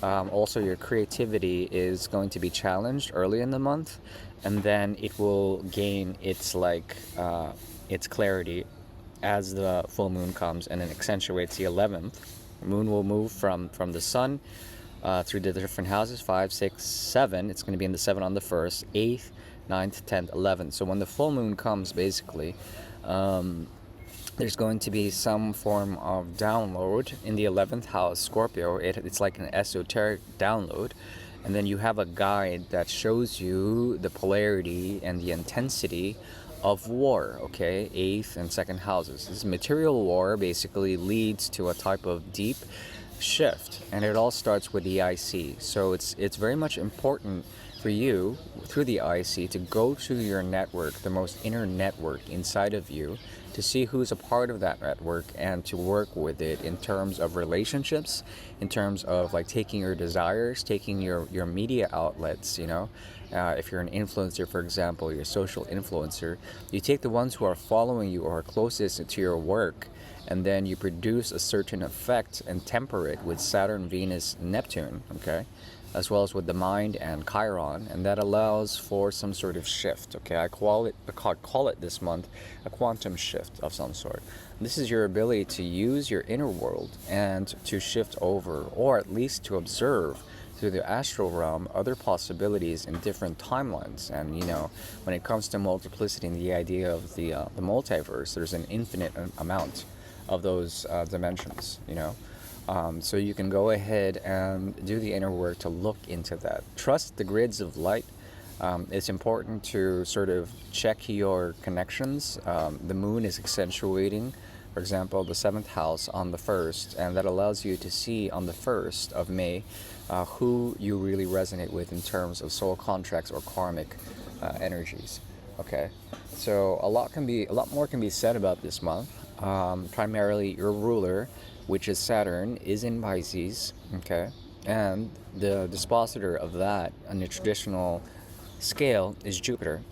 Also, your creativity is going to be challenged early in the month, and then it will gain its clarity as the full moon comes, and it accentuates the 11th. The moon will move from the sun through the different houses, 5, 6, 7. It's going to be in the 7 on the 1st, 8th, 9th, 10th, 11th. So when the full moon comes, basically, there's going to be some form of download in the 11th house, Scorpio. It's like an esoteric download. And then you have a guide that shows you the polarity and the intensity of war, okay? 8th and 2nd houses. This material war basically leads to a type of deep shift, and it all starts with the IC. So it's very much important for you, through the IC, to go to your network, the most inner network inside of you, to see who's a part of that network and to work with it in terms of relationships, in terms of like taking your desires, taking your media outlets, you know. If you're an influencer, for example, you're a social influencer, you take the ones who are following you or are closest to your work, and then you produce a certain effect and temper it with Saturn, Venus, Neptune, okay? As well as with the mind and Chiron, and that allows for some sort of shift, okay? I call it this month a quantum shift of some sort. This is your ability to use your inner world and to shift over, or at least to observe through the astral realm other possibilities in different timelines. And you know, when it comes to multiplicity and the idea of the multiverse, there's an infinite amount of those dimensions, you know. So you can go ahead and do the inner work to look into that. Trust the grids of light. It's important to sort of check your connections. The moon is accentuating for example, the 7th house on the 1st, and that allows you to see on the 1st of May who you really resonate with in terms of soul contracts or karmic energies. Okay, so a lot more can be said about this month. Primarily, your ruler, which is Saturn, is in Pisces. Okay, and the dispositor of that on the traditional scale is Jupiter.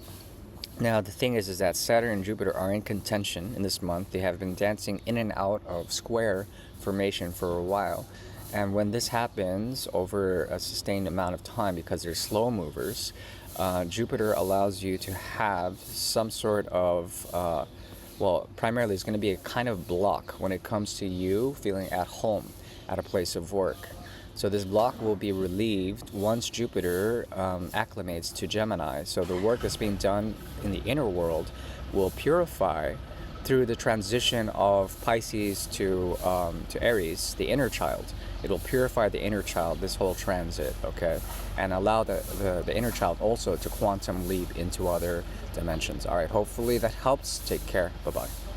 Now the thing is that Saturn and Jupiter are in contention in this month. They have been dancing in and out of square formation for a while. And when this happens over a sustained amount of time, because they're slow movers, Jupiter allows you to have some sort of, well, primarily it's going to be a kind of block when it comes to you feeling at home at a place of work. So this block will be relieved once Jupiter acclimates to Gemini. So the work that's being done in the inner world will purify through the transition of Pisces to Aries, the inner child. It will purify the inner child, this whole transit, okay? And allow the inner child also to quantum leap into other dimensions. All right, hopefully that helps. Take care. Bye-bye.